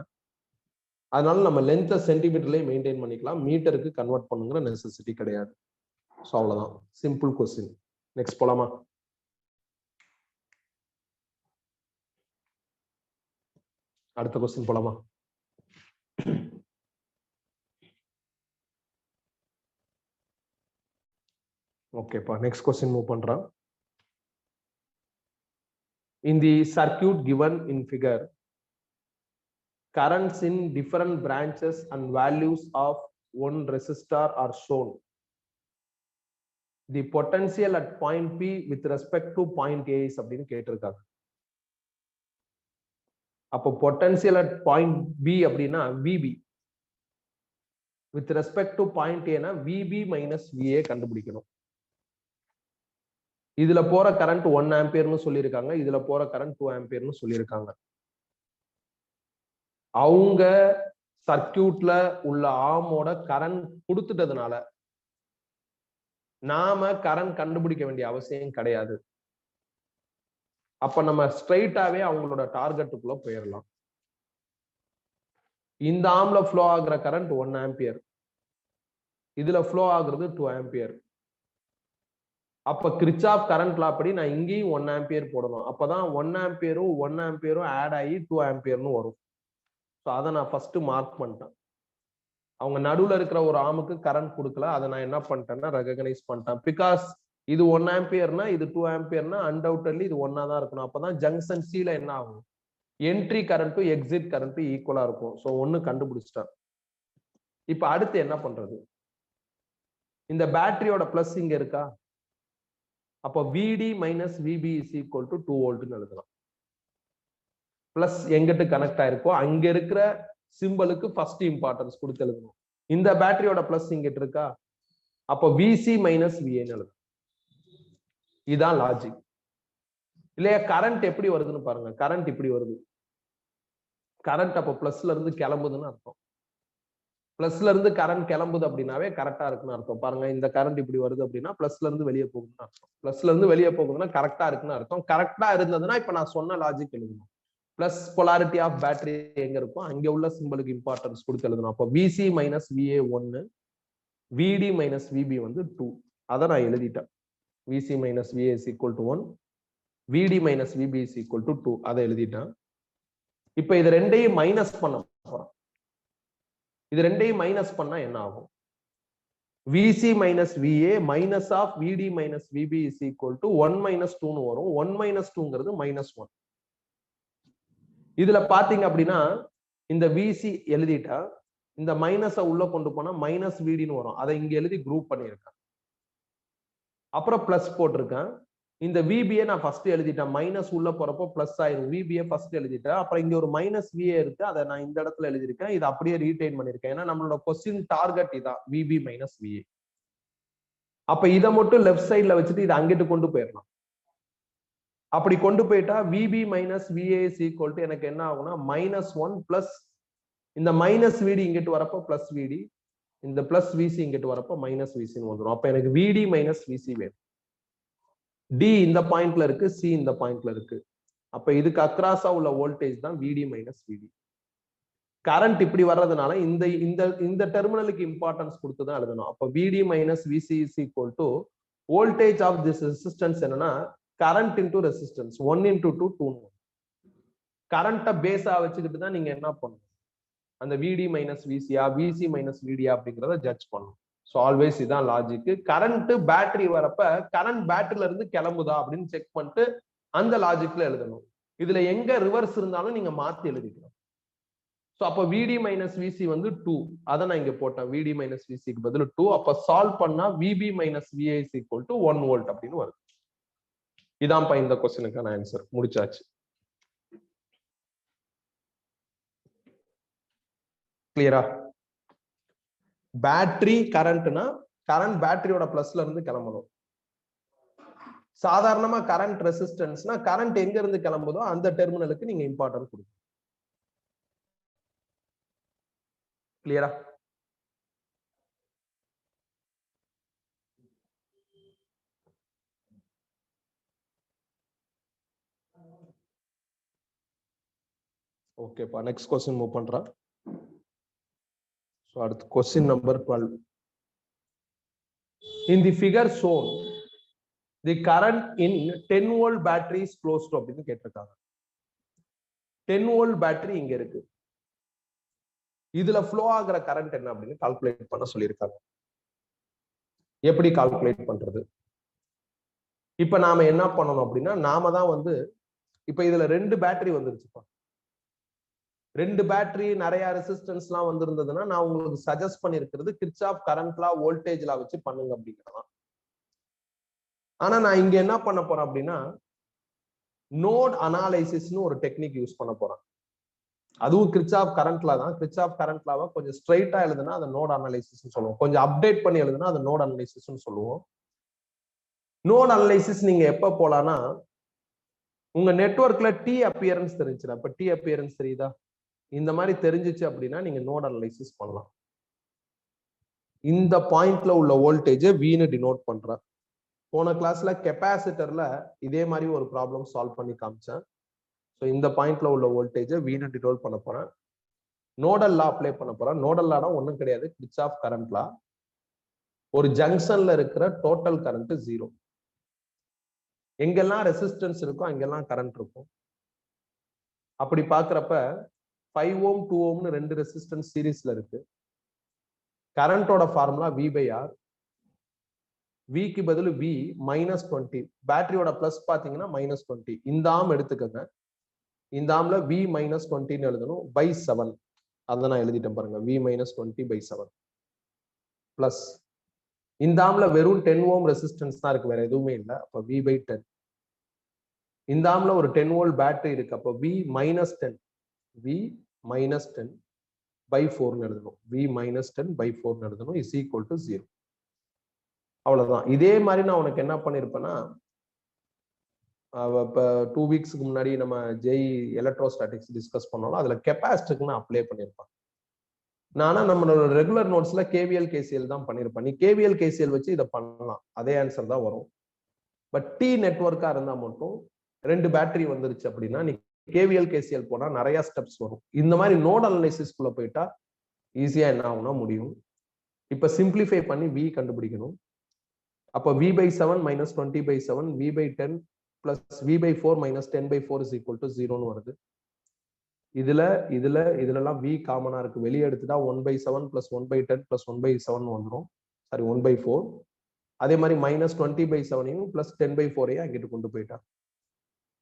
அதனால நம்ம லென்த்தை சென்டிமீட்டர்லயே மெயின்டைன் பண்ணிக்கலாம், மீட்டருக்கு கன்வெர்ட் பண்ணுங்கிற நெசசிட்டி கிடையாது. ஸோ அவ்வளவுதான், சிம்பிள் கொஸ்டின். நெக்ஸ்ட் போலாமா? அடுத்த கொஸ்டின் போலாமா? ஓகேப்பா, நெக்ஸ்ட் கொஸ்டின் மூவ் பண்றேன். In the circuit given in figure, currents in different branches and values of one resistor are shown. The potential at point P with respect to point A is அப்படின்னு கேட்டிருக்காங்க. அப்போ potential at point B அப்படின்னா VB with respect to point A னா VB minus VA கண்டுபிடிக்கணும். இதுல போற current 1 ஆம்பியர்னு சொல்லியிருக்காங்க, இதுல போற கரண்ட் 2 ஆம்பியர்னு சொல்லியிருக்காங்க. அவங்க சர்க்கியூட்ல உள்ள ஆர்மோட கரண்ட் கொடுத்துட்டதுனால நாம கரண்ட் கண்டுபிடிக்க வேண்டிய அவசியம் கிடையாது. அப்ப நம்ம ஸ்ட்ரைட்டாவே அவங்களோட டார்கெட்டுக்குள்ள போயிடலாம். இந்த ஆர்ம்ல ஃப்ளோ ஆகுற கரண்ட் 1 ஆம்பியர், இதுல ஃப்ளோ ஆகுறது 2 ஆம்பியர். அப்ப கிர்ச்சாஃப் கரண்ட் லா படி நான் இங்கேயும் 1 ஆம்பியர் போடணும். அப்பதான் 1 ஆம்பியரும் ஆட் ஆகி 2 ஆம்பியர்னு வரும். ஸோ அதை நான் ஃபர்ஸ்ட் மார்க் பண்ணிட்டேன். அவங்க நடுவுல இருக்கிற ஒரு ஆமுக்கு கரண்ட் கொடுக்கல, அதை நான் என்ன பண்ணிட்டேன்னா ரெகக்னைஸ் பண்ணிட்டேன். பிகாஸ் இது 1 ஆம்பியர்னா இது 2 ஆம்பியர்னா அன்டவுட்லி இது ஒன்னா தான் இருக்கணும். அப்பதான் ஜங்ஷன் சில என்ன ஆகும், என்ட்ரி கரண்ட்டும் எக்ஸிட் கரண்ட்டும் ஈக்குவலா இருக்கும். ஸோ ஒன்னு கண்டுபிடிச்சிட்டேன். இப்ப அடுத்து என்ன பண்றது? இந்த பேட்டரியோட பிளஸ் இங்க இருக்கா, அப்போ VD minus VB is equal to 2 வோல்ட்னு எழுதலாம். பிளஸ் எங்கிட்ட கனெக்ட் ஆயிருக்கோ அங்க இருக்கிற சிம்பிளுக்கு ஃபர்ஸ்ட் இம்பார்ட்டன்ஸ் கொடுத்து எழுதணும். இந்த பேட்டரியோட பிளஸ் இங்கிட்டு இருக்கா, அப்போ VC மைனஸ் VAன்னு எழுதணும். இதுதான் லாஜிக் இல்லையா? கரண்ட் எப்படி வருதுன்னு பாருங்க. கரண்ட் இப்படி வருது, கரண்ட் அப்போ பிளஸ்ல இருந்து கிளம்புதுன்னு அர்த்தம். பிளஸ்ல இருந்து கரண்ட் கிளம்புது அப்படின்னாவே கரெக்டா இருக்குன்னு அர்த்தம். பாருங்க, இந்த கரண்ட் இப்படி வருது அப்படின்னா பிளஸ்ல இருந்து வெளியே போகுதுன்னு அர்த்தம். பிளஸ்ல இருந்து வெளியே போகுதுன்னா கரெக்டா இருக்குன்னு அர்த்தம். கரெக்டா இருந்ததுன்னா இப்ப நான் சொன்ன லாஜிக் எழுதணும். பிளஸ் பொலாரிட்டி ஆஃப் பேட்டரி எங்க இருக்கும் அங்க உள்ள சிம்பிளுக்கு இம்பார்ட்டன்ஸ் கொடுத்து எழுதணும். அப்போ VC minus VA 1, VD minus VB வந்து 2. அதை நான் எழுதிட்டேன். VC minus VA is equal to 1, VD minus VB is equal to 2. அதை எழுதிட்டேன். இப்ப இது ரெண்டையும் மைனஸ் பண்ண போறோம். இது ரெண்டையும் மைனஸ் பண்ணா என்ன ஆகும்? VC minus VA minus of VD minus VB is equal to 1 minus 2ன்னு வரும். 1 மைனஸ் 2ங்கிறது மைனஸ் 1. இதுல பாத்தீங்க அப்படின்னா இந்த VC எழுதிட்டா இந்த மைனஸ உள்ள கொண்டு போனா மைனஸ் VDன்னு வரும். அதை இங்க எழுதி குரூப் பண்ணியிருக்கேன். அப்புறம் பிளஸ் போட்டிருக்கேன். இந்த VBயை நான் ஃபர்ஸ்ட் எழுதிட்டேன். மைனஸ் உள்ள போறப்போ பிளஸ் ஆயிரும். VBயை ஃபர்ஸ்ட் எழுதிட்டேன். அப்புறம் இங்க ஒரு மைனஸ் VA இருக்கு, அதை நான் இந்த இடத்துல எழுதியிருக்கேன். இதை அப்படியே ரீடைன் பண்ணிருக்கேன். ஏன்னா நம்மளோட கொஸ்டின் டார்கெட் இதான், VB மைனஸ் VA. அப்ப இதை மட்டும் லெஃப்ட் சைட்ல வச்சுட்டு இதை அங்கிட்டு கொண்டு போயிடலாம். அப்படி கொண்டு போயிட்டா VB minus VA is equal to எனக்கு என்ன ஆகும்னா -1 பிளஸ் இந்த மைனஸ் VD இங்கிட்டு வரப்போ பிளஸ் VD, இந்த பிளஸ் VC இங்கிட்டு வரப்போ மைனஸ் VCன்னு வந்துடும். அப்ப எனக்கு VD மைனஸ் VC வேணும். D இந்த பாயிண்ட்ல இருக்கு, C இந்த பாயிண்ட்ல இருக்கு. அப்ப இதுக்கு அக்ராஸா உள்ள வோல்டேஜ் தான் VD மைனஸ் VD. கரண்ட் இப்படி வர்றதுனால இந்த இந்த இந்த டெர்மினலுக்கு இம்பார்ட்டன்ஸ் கொடுத்து தான் எழுதணும். அப்ப VD minus VC is equal to voltage of this resistance என்னன்னா கரண்ட் இன்டூ ரெசிஸ்டன்ஸ் 1 into 2 2. கரண்ட்டை பேஸா வச்சுக்கிட்டு தான் நீங்க என்ன பண்ணணும், அந்த VD மைனஸ் VCயா VC மைனஸ் VDயா அப்படிங்கிறத ஜட்ஜ் பண்ணணும். ஸோ ஆல்வேஸ் இதான் லாஜிக். கரண்ட் பேட்டரி வரப்ப கரண்ட் பேட்டரியில இருந்து கிளம்புதா அப்படின்னு செக் பண்ணிட்டு அந்த லாஜிக்ல எழுதணும். இதுல எங்க ரிவர்ஸ் இருந்தாலும் நீங்க மாத்தி எழுதிக்கணும். ஸோ அப்போ விடி மைனஸ் விசி வந்து 2. அதை நான் இங்க போட்டேன். விடி மைனஸ் விசிக்கு பதில் 2. அப்ப சால்வ் பண்ணா VP minus VI is equal to 1 volt அப்படின்னு வருது. இதான்ப்பா இந்த கொஸ்டினுக்கான ஆன்சர். முடிச்சாச்சு. கிளியரா? பேட்டரி கரண்ட்னா கரண்ட் பேட்டரியோட பிளஸ்ல இருந்து கிளம்பணும். சாதாரணமா கரண்ட் ரெசிஸ்டன்ஸ்னா கரண்ட் எங்க இருந்து கிளம்புதோ அந்த டெர்மினலுக்கு நீங்க இம்பார்ட்டன்ட் கொடுக்கணும். கிளியரா? ஓகேப்பா, நெக்ஸ்ட் क्वेश्चन மூவ் பண்றேன். So அடுத்து question number 12. In the figure shown, the current in 10 volt battery is close to அப்படின்னு கேட்டிருக்காங்க. 10 volt battery இங்க இருக்கு. இதுல ஃப்ளோ ஆகுற கரண்ட் என்ன அப்படின்னு கால்குலேட் பண்ண சொல்லியிருக்காங்க. எப்படி கால்குலேட் பண்றது? இப்ப நாம என்ன பண்ணணும் அப்படின்னா, நாம தான் வந்து இப்ப இதுல 2 பேட்டரி வந்துருச்சுப்பா. 2 பேட்டரி நிறைய ரெசிஸ்டன்ஸ் எல்லாம் வந்திருந்ததுன்னா நான் உங்களுக்கு சஜஸ்ட் பண்ணிருக்கிறது Kirchhoff current law voltage law வச்சு பண்ணுங்க அப்படிங்கிறதான். ஆனா நான் இங்க என்ன பண்ண போறேன் அப்படின்னா, நோட் அனாலிசிஸ்னு ஒரு டெக்னிக் யூஸ் பண்ண போறேன். அதுவும் கிர்ச்சாஃப் கரண்ட் லா தான். கிர்ச்சாஃப் கரண்ட் லாவை கொஞ்சம் ஸ்ட்ரைட்டா எழுதுனா அதை நோட் அனாலிசிஸ் சொல்லுவோம். கொஞ்சம் அப்டேட் பண்ணி எழுதுனா அதை நோட் அனாலிசிஸ் சொல்லுவோம். நோட் அனாலிசிஸ் நீங்க எப்ப போலாம்னா, உங்க நெட்வொர்க்ல டி அப்பியரன்ஸ் தெரிஞ்சுனா. இப்ப டி அப்பியரன்ஸ் தெரியுதா? இந்த மாதிரி தெரிஞ்சிச்சு அப்படின்னா நீங்க நோட் அனலைசிஸ் பண்ணலாம். இந்த பாயிண்ட்ல உள்ள வோல்டேஜ் வின்னு டினோட் பண்றேன். போன கிளாஸ்ல கெபாசிட்டர்ல இதே மாதிரி ஒரு ப்ராப்ளம் சால்வ் பண்ணி காமிச்சேன். ஸோ இந்த பாயிண்ட்ல உள்ள வோல்டேஜ் வின்னு டினோட் பண்ண போறேன். நோடல் லா அப்ளை பண்ண போறேன். நோடல் லானா ஒன்றும் கிடையாது, கிர்ச்சாஃப் கரண்ட் லா. ஒரு ஜங்ஷன்ல இருக்கிற டோட்டல் கரண்ட் 0. எங்கெல்லாம் ரெசிஸ்டன்ஸ் இருக்கோ அங்கெல்லாம் கரண்ட் இருக்கும். அப்படி பாக்குறப்ப 5 ohm 2 ohmனு 2 ரெசிஸ்டன்ஸ் சீரிஸ்ல இருக்கு. கரண்டோட formula V by R. V க்கு பதில் V -20. பேட்டரியோட பிளஸ் பாத்தீங்கன்னா -20. இந்த ஆம் எடுத்துக்கங்க. இந்த ஆம்ல V -20 எழுதணும் by 7. அதை நான் எழுதிட்டேன் பாருங்க. V -20 by 7 பிளஸ் இந்த ஆம்ல வெறும் 10 ohm ரெசிஸ்டன்ஸ் தான் இருக்கு, வேற எதுவுமே இல்லை. அப்ப V by 10. இந்த ஆம்ல ஒரு 10 volt பேட்டரி இருக்கு. அப்ப V -10. V -10 by 4 எழுதணும். V -10 by 4 எழுதணும் is equal to 0. அவ்வளவுதான். இதே மாதிரி நான் உனக்கு என்ன பண்ணிருப்பேன்னா, இப்ப 2 வீக்ஸ்க்கு முன்னாடி நம்ம ஜெய் எலக்ட்ரோஸ்டாட்டிக்ஸ் டிஸ்கஸ் பண்ணோம். அதுல கெப்பாசிட்டருக்கு நான் அப்ளை பண்ணிருப்பேன். நானா நம்மளோட ரெகுலர் நோட்ஸ்ல கேவிஎல் கேசிஎல் தான் பண்ணிருப்பேன். நீ கேவிஎல் கேசிஎல் வச்சு இதை பண்ணலாம், அதே ஆன்சர் தான் வரும். பட் டி நெட்வொர்க்கா இருந்தா மட்டும் 2 பேட்டரி வந்துருச்சு அப்படின்னா நீ கேவிஎல் கேசிஎல் போனா நிறைய ஸ்டெப்ஸ் வரும். இந்த மாதிரி நோட் அனலைசிஸ்குள்ள போயிட்டா ஈஸியா என்ன ஆகும்னா முடியும். இப்ப சிம்பிளிஃபை பண்ணி V கண்டுபிடிக்கணும். அப்ப V by 7 -20 by 7, V by 10 plus V by 4 minus 10 by 4 is equal to 0 வருது. இதுலலாம் V காமனா இருக்கு. வெளியே எடுத்துட்டா 1 by 7 plus 1 by 10 plus 1 by 7 வந்துடும். Sorry 1 by 4. அதே மாதிரி -20 by 7 plus 10 by 4 அங்கிட்டு கொண்டு போயிட்டா.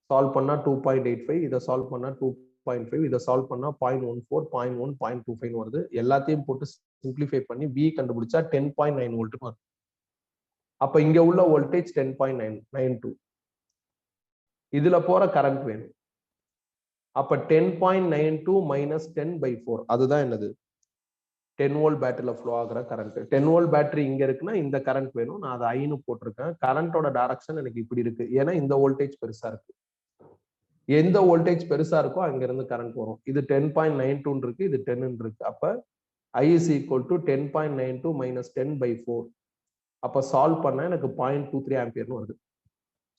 சால்வ் பண்ணா 2.85, இதை சால்வ் பண்ணா 2.5, இதை சால்வ் பண்ணா 0.14, 0.1, 0.25 வருது. எல்லாத்தையும் போட்டு சிம்பிளிஃபை பண்ணி V கண்டுபிடிச்சா 10.9 வோல்ட் வருது. அப்ப இங்க உள்ள வோல்டேஜ் 10.92. இதுல போற கரண்ட் வேணும். அப்ப 10.92 minus 10 by 4 அதுதான் என்னது? 10 volt பேட்டரியில ஃப்ளோ ஆகுற கரண்ட். 10 volt பேட்டரி இங்க இருக்குன்னா இந்த கரண்ட் வேணும். நான் அதை ஐன்னு போட்டிருக்கேன். கரண்டோட டைரக்ஷன் எனக்கு இப்படி இருக்கு, ஏன்னா இந்த வோல்டேஜ் பெருசா இருக்கு. எந்த வோல்டேஜ் பெருசா இருக்கோ அங்க இருந்து கரண்ட் வரும். இது 10.92 இருக்கு, இது 10 இருக்கு. அப்ப I is equal to 10.92 minus 10 by 4. அப்ப சால்வ் பண்ண எனக்கு 0.23 ஆம்பியர்னு வருது.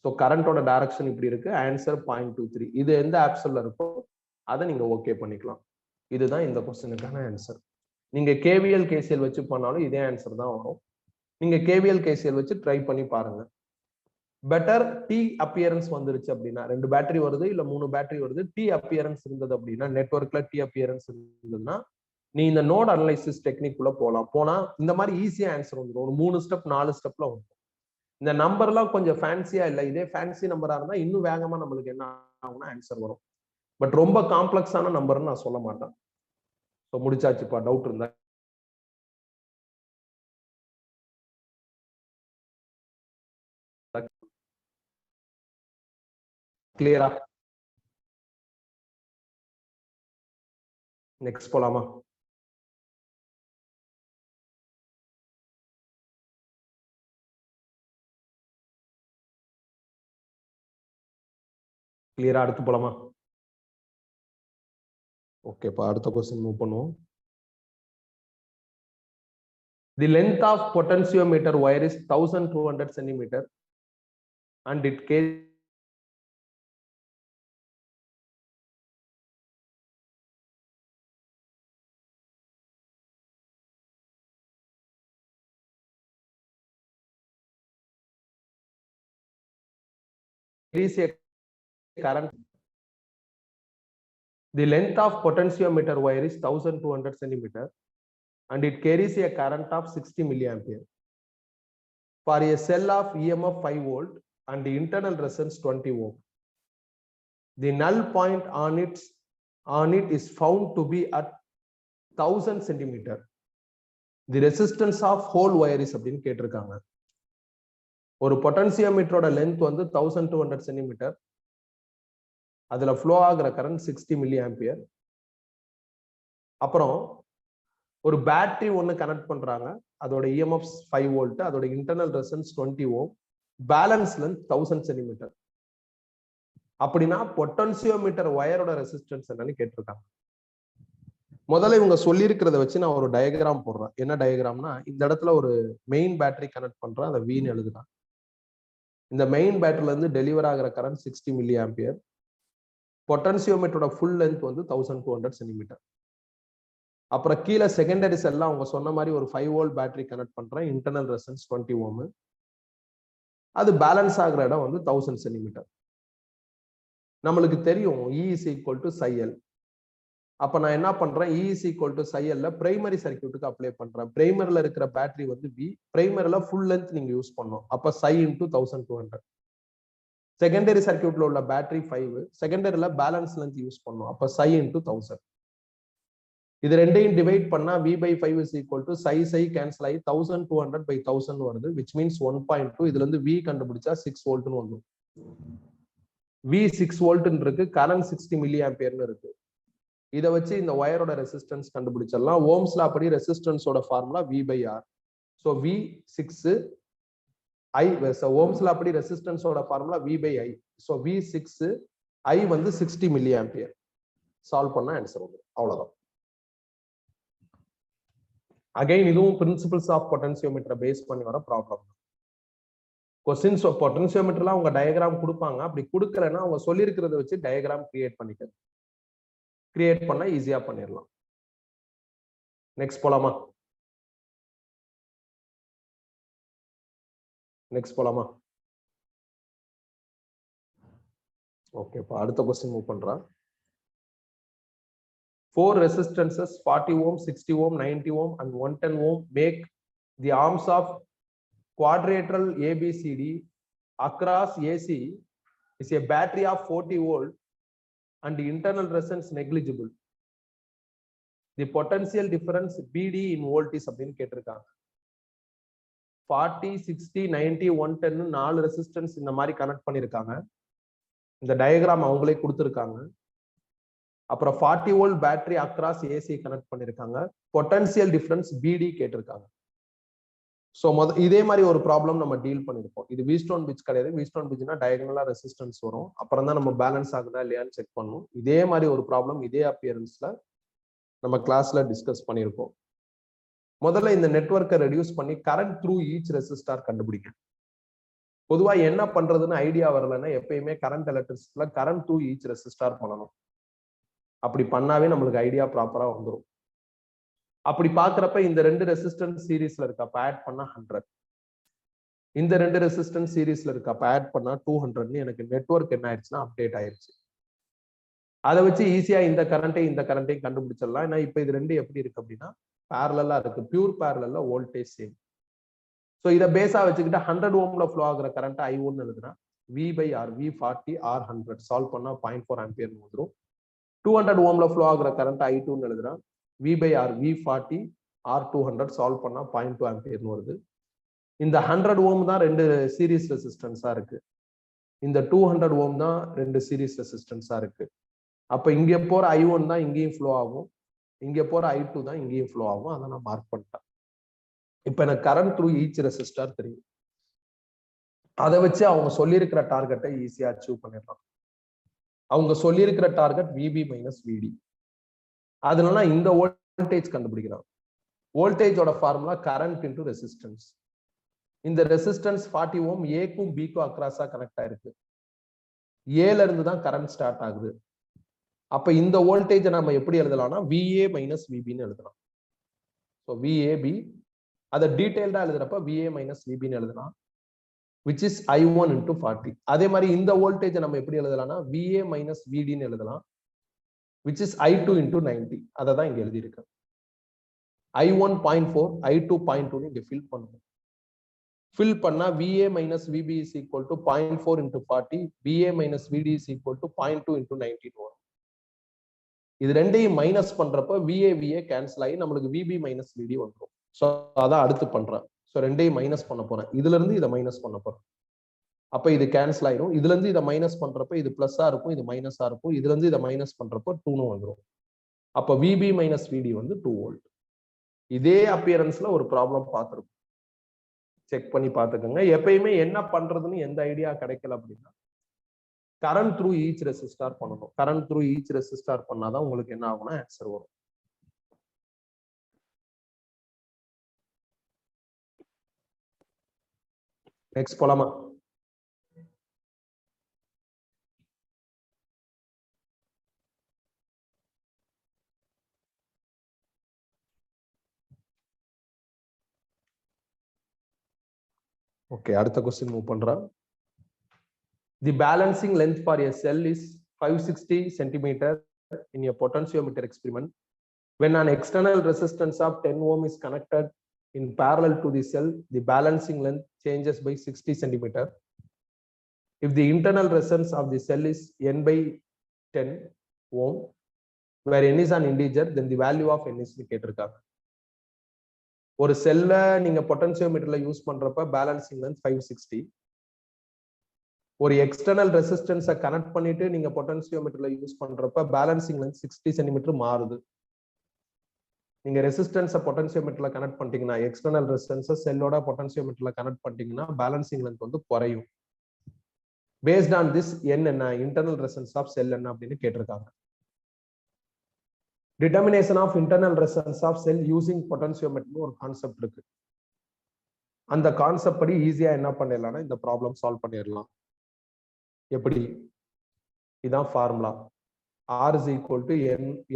ஸோ கரண்டோட டைரக்ஷன் இப்படி இருக்கு, ஆன்சர் 0.23. இது எந்த ஆப்ஷன்ல இருக்கோ அதை நீங்க ஓகே பண்ணிக்கலாம். இதுதான் இந்த கொஸ்டினுக்கான ஆன்சர். நீங்க கேவிஎல் கேசிஎல் வச்சு பண்ணாலும் இதே ஆன்சர் தான் வரும். நீங்க கேவிஎல் கேசிஎல் வச்சு ட்ரை பண்ணி பாருங்க. பெட்டர் டி அப்பியரன்ஸ் வந்துருச்சு அப்படின்னா, 2 பேட்டரி வருது இல்ல 3 பேட்டரி வருது, டி அப்பியரன்ஸ் இருந்தது அப்படின்னா, நெட்வொர்க்ல டி அப்பியரன்ஸ் இருந்ததுன்னா நீ இந்த நோட் அனலைசிஸ் டெக்னிக் குள்ள போனா இந்த மாதிரி ஈஸியா ஆன்சர் வந்துடும். ஒரு 3 ஸ்டெப் 4 ஸ்டெப்ல வந்துடும். இந்த நம்பர்லாம் கொஞ்சம் ஃபேன்சியா இல்லை, இதே ஃபேன்சி நம்பரா இருந்தா இன்னும் வேகமா நம்மளுக்கு என்ன ஆகும்னா ஆன்சர் வரும். பட் ரொம்ப காம்ப்ளெக்ஸான நம்பர்னு நான் சொல்ல மாட்டேன். ஸோ முடிச்சாச்சுப்பா. டவுட் இருந்தா கிளியரா? நெக்ஸ்ட் போலாமா? கிளியரா? அடுத்து போலாமா? ஓகேப்பா, அடுத்த கொஸ்டின் மூவ் பண்ணுவோம். The length of potentiometer wire is 1200 centimeter and it carries a current. The length of potentiometer wire is 1200 centimeter and it carries a current of 60 milliampere. For a cell of EMF 5 volt and the internal resistance 20 ohm, the null point on it is found to be at 1000 centimeter. The resistance of whole wire is அப்படின்னு கேட்டிருக்காங்க. ஒரு பொட்டன்சியோமீட்டரோட length வந்து 1200 centimetre, அதுல flow ஆகிற current 60 milli ampere. அப்புறம் ஒரு battery ஒன்று connect பண்றாங்க, அதோட EMF 5 வோல்ட், அதோட இன்டர்னல் ரெசிஸ்டன்ஸ் 20 ஓம், பேலன்ஸ் லென்த் 1000 சென்டிமீட்டர். அப்படின்னா பொட்டன்சியோமீட்டர் வயரோட ரெசிஸ்டன்ஸ் என்னன்னு கேட்டிருக்காங்க. முதல்ல இவங்க சொல்லியிருக்கிறத வச்சு நான் ஒரு டயக்ராம் போடுறேன். என்ன டயக்ராம்னா, இந்த இடத்துல ஒரு மெயின் பேட்டரி கனெக்ட் பண்றேன், அதை வீண் எழுதுறேன். இந்த மெயின் பேட்டரில இருந்து டெலிவர் ஆகிற கரண்ட் 60 மில்லி ஆம்பியர். பொட்டன்சியோமீட்டரோட ஃபுல் லென்த் வந்து 1200 சென்டிமீட்டர். அப்புறம் கீழே செகண்டரிஸ் எல்லாம் அவங்க சொன்ன மாதிரி ஒரு 5 வோல்ட் பேட்டரி கனெக்ட் பண்றேன், இன்டர்னல் ரெசிஸ்டன்ஸ் 20 ஓம். அது பேலன்ஸ் ஆகிற இடம் வந்து 1000 சென்டிமீட்டர். நம்மளுக்கு தெரியும் E is equal to psi L. அப்ப நான் என்ன பண்றேன், E is equal to psi L primary சர்க்யூட்டுக்கு அப்ளை பண்றேன். பிரைமரில இருக்கிற பேட்டரி வந்து V, பிரைமரில ஃபுல் லென்த் நீங்க யூஸ் பண்ணணும். அப்ப psi into 1200. செகண்டரி சர்க்யூட்ல உள்ள பேட்டரி 5, செகண்டரில பேலன்ஸ் லென்த் யூஸ் பண்ணணும். அப்ப psi into 1000. இது ரெண்டையும் டிவைட் பண்ணா V by 5 is equal to psi cancel ஆகி 1200 by 1000 வருது, which means 1.2. இதுல இருந்து V கண்டுபிடிச்சா 6 வோல்ட்னு வந்துடும். V 6 வோல்ட் இருக்கு, கரண்ட் 60 மில்லி ஆம்பியர்னு இருக்கு. இதை வச்சு இந்த வயரோட ரெசிஸ்டன்ஸ் கண்டுபிடிச்சிடலாம். ஓம்ஸ் லா படி ரெசிஸ்டன்ஸோட formula V by R. So V 6 I, ohm's law படி ரெசிஸ்டன்ஸோட formula V by I. So V 6, I வந்து 60 மில்லி ஆம்பியர். சால்வ் பண்ணா ஆன்சர் வரும். அவ்வளவுதான். அகைன் இதுவும் பிரின்சிபிள்ஸ் ஆஃப் பொட்டன்சியோமீட்டரை பேஸ் பண்ணி வர ப்ராப்ளம். கொஸ்டின்ஸ் பொட்டன்சியோமீட்டர்லாம் அவங்க டயக்ராம் கொடுப்பாங்க, அப்படி கொடுக்கலன்னா அவங்க சொல்லியிருக்கிறத வச்சு டயக்ராம் கிரியேட் பண்ணிக்கிறது. கிரியேட் பண்ணா ஈஸியா பண்ணிடலாம். நெக்ஸ்ட் போலாமா? நெக்ஸ்ட் போலாமா? ஓகேப்பா, அடுத்த கொஸ்டின் மூவ் பண்றேன். 4 resistances 40 ohm, 60 ohm, 90 ohm and 110 ohm make the arms of quadrilateral ABCD across AC is a battery of 40 volt and the internal resistance negligible. The potential difference BD in volt is அப்படின்னு கேட்டிருக்காங்க. 40, 60, 90, 110 4 resistance இந்த மாதிரி connect பண்ணிருக்காங்க. இந்த diagram அவங்களே கொடுத்துருக்காங்க. அப்புறம் 40 volt battery across AC connect பண்ணிருக்காங்க. பொட்டன்சியல் டிஃபரன்ஸ் பிடி கேட்டிருக்காங்க. ஸோ இதே மாதிரி ஒரு ப்ராப்ளம் நம்ம டீல் பண்ணிருப்போம். இது வீஸ்டோன் பிட்ச் கிடையாது. வீஸ்டோன் பிட்ச்னா டயகனலா ரெசிஸ்டன்ஸ் வரும், அப்புறம் தான் நம்ம பேலன்ஸ் ஆகுதா இல்லையான்னு செக் பண்ணணும். இதே மாதிரி ஒரு ப்ராப்ளம் இதே அப்பியரன்ஸ்ல நம்ம கிளாஸ்ல டிஸ்கஸ் பண்ணியிருக்கோம். முதல்ல இந்த நெட்வொர்க்கை ரெடியூஸ் பண்ணி கரண்ட் த்ரூ ஈச் ரெசிஸ்டார் கண்டுபிடிக்க. பொதுவா என்ன பண்றதுன்னு ஐடியா வரலன்னா எப்பயுமே கரண்ட் எலக்ட்ரிசிட்டில கரண்ட் த்ரூ ஈச் ரெசிஸ்டார் பண்ணணும். அப்படி பண்ணாவே நம்மளுக்கு ஐடியா ப்ராப்பரா வந்துடும். அப்படி பாக்குறப்ப இந்த ரெண்டு ரெசிஸ்டன்ஸ் சீரீஸ்ல இருக்கா, அப்ப ஆட் பண்ணா 100. இந்த ரெண்டு ரெசிஸ்டன்ஸ் சீரீஸ்ல இருக்கா, அப்ப ஆட் பண்ணா 200. எனக்கு நெட்வொர்க் என்ன ஆயிடுச்சுன்னா அப்டேட் ஆயிடுச்சு. அதை வச்சு ஈஸியா இந்த கரண்ட்டையும் கண்டுபிடிச்சிடலாம். ஏன்னா இப்ப இது ரெண்டு எப்படி இருக்கு அப்படின்னா பேரலா இருக்கு, பியூர் பேரலல்ல வோல்டேஜ் சேம். ஸோ இதை பேஸா வச்சுக்கிட்டு 100 ஓம்ல ஃப்ளோ ஆகுற கரண்ட் I1 எழுதுனா V by R, V40 R100 solve பண்ணா 0.4 ஆம்பியர் வந்துடும். 200 ஓம்ல ஃப்ளோ ஆகுற கரண்ட் I2 எழுதுனா V by R V40 R200 solve பண்ணா 0.2 ஆம்பியர்னு வருது. இந்த 100 ஓம் தான் ரெண்டு சீரிஸ் ரெசிஸ்டன்ஸா இருக்கு. இந்த 200 ஓம் தான் ரெண்டு சீரிஸ் ரெசிஸ்டன்ஸா இருக்கு. அப்ப இங்க போற I1 தான் இங்கேயும் ஃப்ளோ ஆகும், இங்க போற I2 தான் இங்கேயும் ஃப்ளோ ஆகும். அதை நான் மார்க் பண்ணிட்டேன். இப்ப எனக்கு கரண்ட் த்ரூ ஈச் ரெசிஸ்டர் தெரியும். அதை வச்சு அவங்க சொல்லியிருக்கிற டார்கெட்டை ஈஸியா அச்சீவ் பண்ணிடலாம். அவங்க சொல்லியிருக்கிற டார்கெட் VB மைனஸ் VD. அதனால இந்த வோல்டேஜ் கண்டுபிடிக்கிறான். வோல்டேஜோட ஃபார்முலா கரண்ட் இன்டு ரெசிஸ்டன்ஸ். இந்த ரெசிஸ்டன்ஸ் 40 ஓம் ஏக்கும் பிக்கும் அக்ராஸா கனெக்ட் ஆயிருக்கு. ஏல இருந்து தான் கரண்ட் ஸ்டார்ட் ஆகுது. அப்ப இந்த வோல்டேஜை நம்ம எப்படி எழுதலாம்னா VA மைனஸ் VBன்னு எழுதலாம். ஸோ VAB அதை டீடைல்டா எழுதுறப்ப VA மைனஸ் VBன்னு எழுதலாம், which is I1 into 40. அதே மாதிரி இந்த வோல்டேஜை நம்ம எப்படி எழுதலாம்னா VA மைனஸ் VDன்னு எழுதலாம், which is I2 into 90. அதை தான் இங்க எழுதியிருக்கேன். I1 0.4 I2 0.2 இங்க ஃபில் பண்ணுவோம். ஃபில் பண்ணா VA minus VB is equal to 0.4 into 40, VA minus VD is equal to 0.2 into 90 வரும். இது ரெண்டையும் மைனஸ் பண்றப்ப VA கேன்சல் ஆகி நம்மளுக்கு VB மைனஸ் VD வந்துடும். ஸோ அதான் அடுத்து பண்றேன். ஸோ ரெண்டையும் மைனஸ் பண்ண போறேன். இதுல இருந்து இதை மைனஸ் பண்ண போறேன். அப்ப இது கேன்சல் ஆயிரும். இதுல இருந்து இதை மைனஸ் பண்றப்ப இது பிளஸ்ஸா இருக்கும், இது மைனஸா இருக்கும். இதுல இருந்து இதை மைனஸ் பண்றப்ப 2ன்னு வந்துடும். அப்ப VB மைனஸ் VD வந்து 2 வோல்ட். இதே அப்பியரன்ஸ்ல ஒரு ப்ராப்ளம் பார்த்துருக்கும், செக் பண்ணி பார்த்துக்கோங்க. எப்பயுமே என்ன பண்றதுன்னு எந்த ஐடியா கிடைக்கல அப்படின்னா கரண்ட் த்ரூ ஈச் ரெசிஸ்டார் பண்ணணும். கரண்ட் த்ரூ ஈச் ரெசிஸ்டார் பண்ணாதான் உங்களுக்கு என்ன ஆகும்னா ஆன்சர் வரும். நெக்ஸ்ட் போலாமா? ஓகே, அடுத்த கொஸ்டின் மூவ் பண்றேன். The balancing length for a cell is 560 centimeter in a potentiometer experiment. When an external resistance of 10 ohm is connected in parallel to the cell, the balancing length changes by 60 centimeter. If the internal resistance of the cell is n by 10 ohm, where n is an integer, then the value of n is கேட்டிருக்காங்க. ஒரு செல்ல நீங்க பொட்டன்சியோமீட்டர்ல use பண்றப்ப balancing length 560. ஒரு external ரெசிஸ்டன்ஸை connect பண்ணிட்டு நீங்க பொட்டன்சியோமீட்டர்ல யூஸ் பண்றப்ப பேலன்சிங் லென்த் 60 சென்டிமீட்டர் மாறுது. நீங்க ரெசிஸ்டன்ஸை பொட்டன்சியோமீட்டர்ல கனெக்ட் பண்ணிட்டீங்கன்னா, எக்ஸ்டர்னல் ரெசிஸ்டன்ஸை செல்லோட பொட்டன்சியோமீட்டர்ல கனெக்ட் பண்ணிட்டீங்கன்னா பேலன்சிங் லென்த் வந்து குறையும். பேஸ்ட் ஆன் திஸ் என்ன இன்டர்னல் ரெசிஸ்டன்ஸ் ஆஃப் செல் என்ன அப்படின்னு கேட்டிருக்காங்க. Determination of internal resistance of cell using potentiometer ஒரு கான்செப்ட் இருக்கு. அந்த கான்செப்ட் படி ஈஸியா என்ன பண்ணிடலாம்னா இந்த ப்ராப்ளம் சால்வ் பண்ணிடலாம். எப்படி? இதான் formula. R is equal to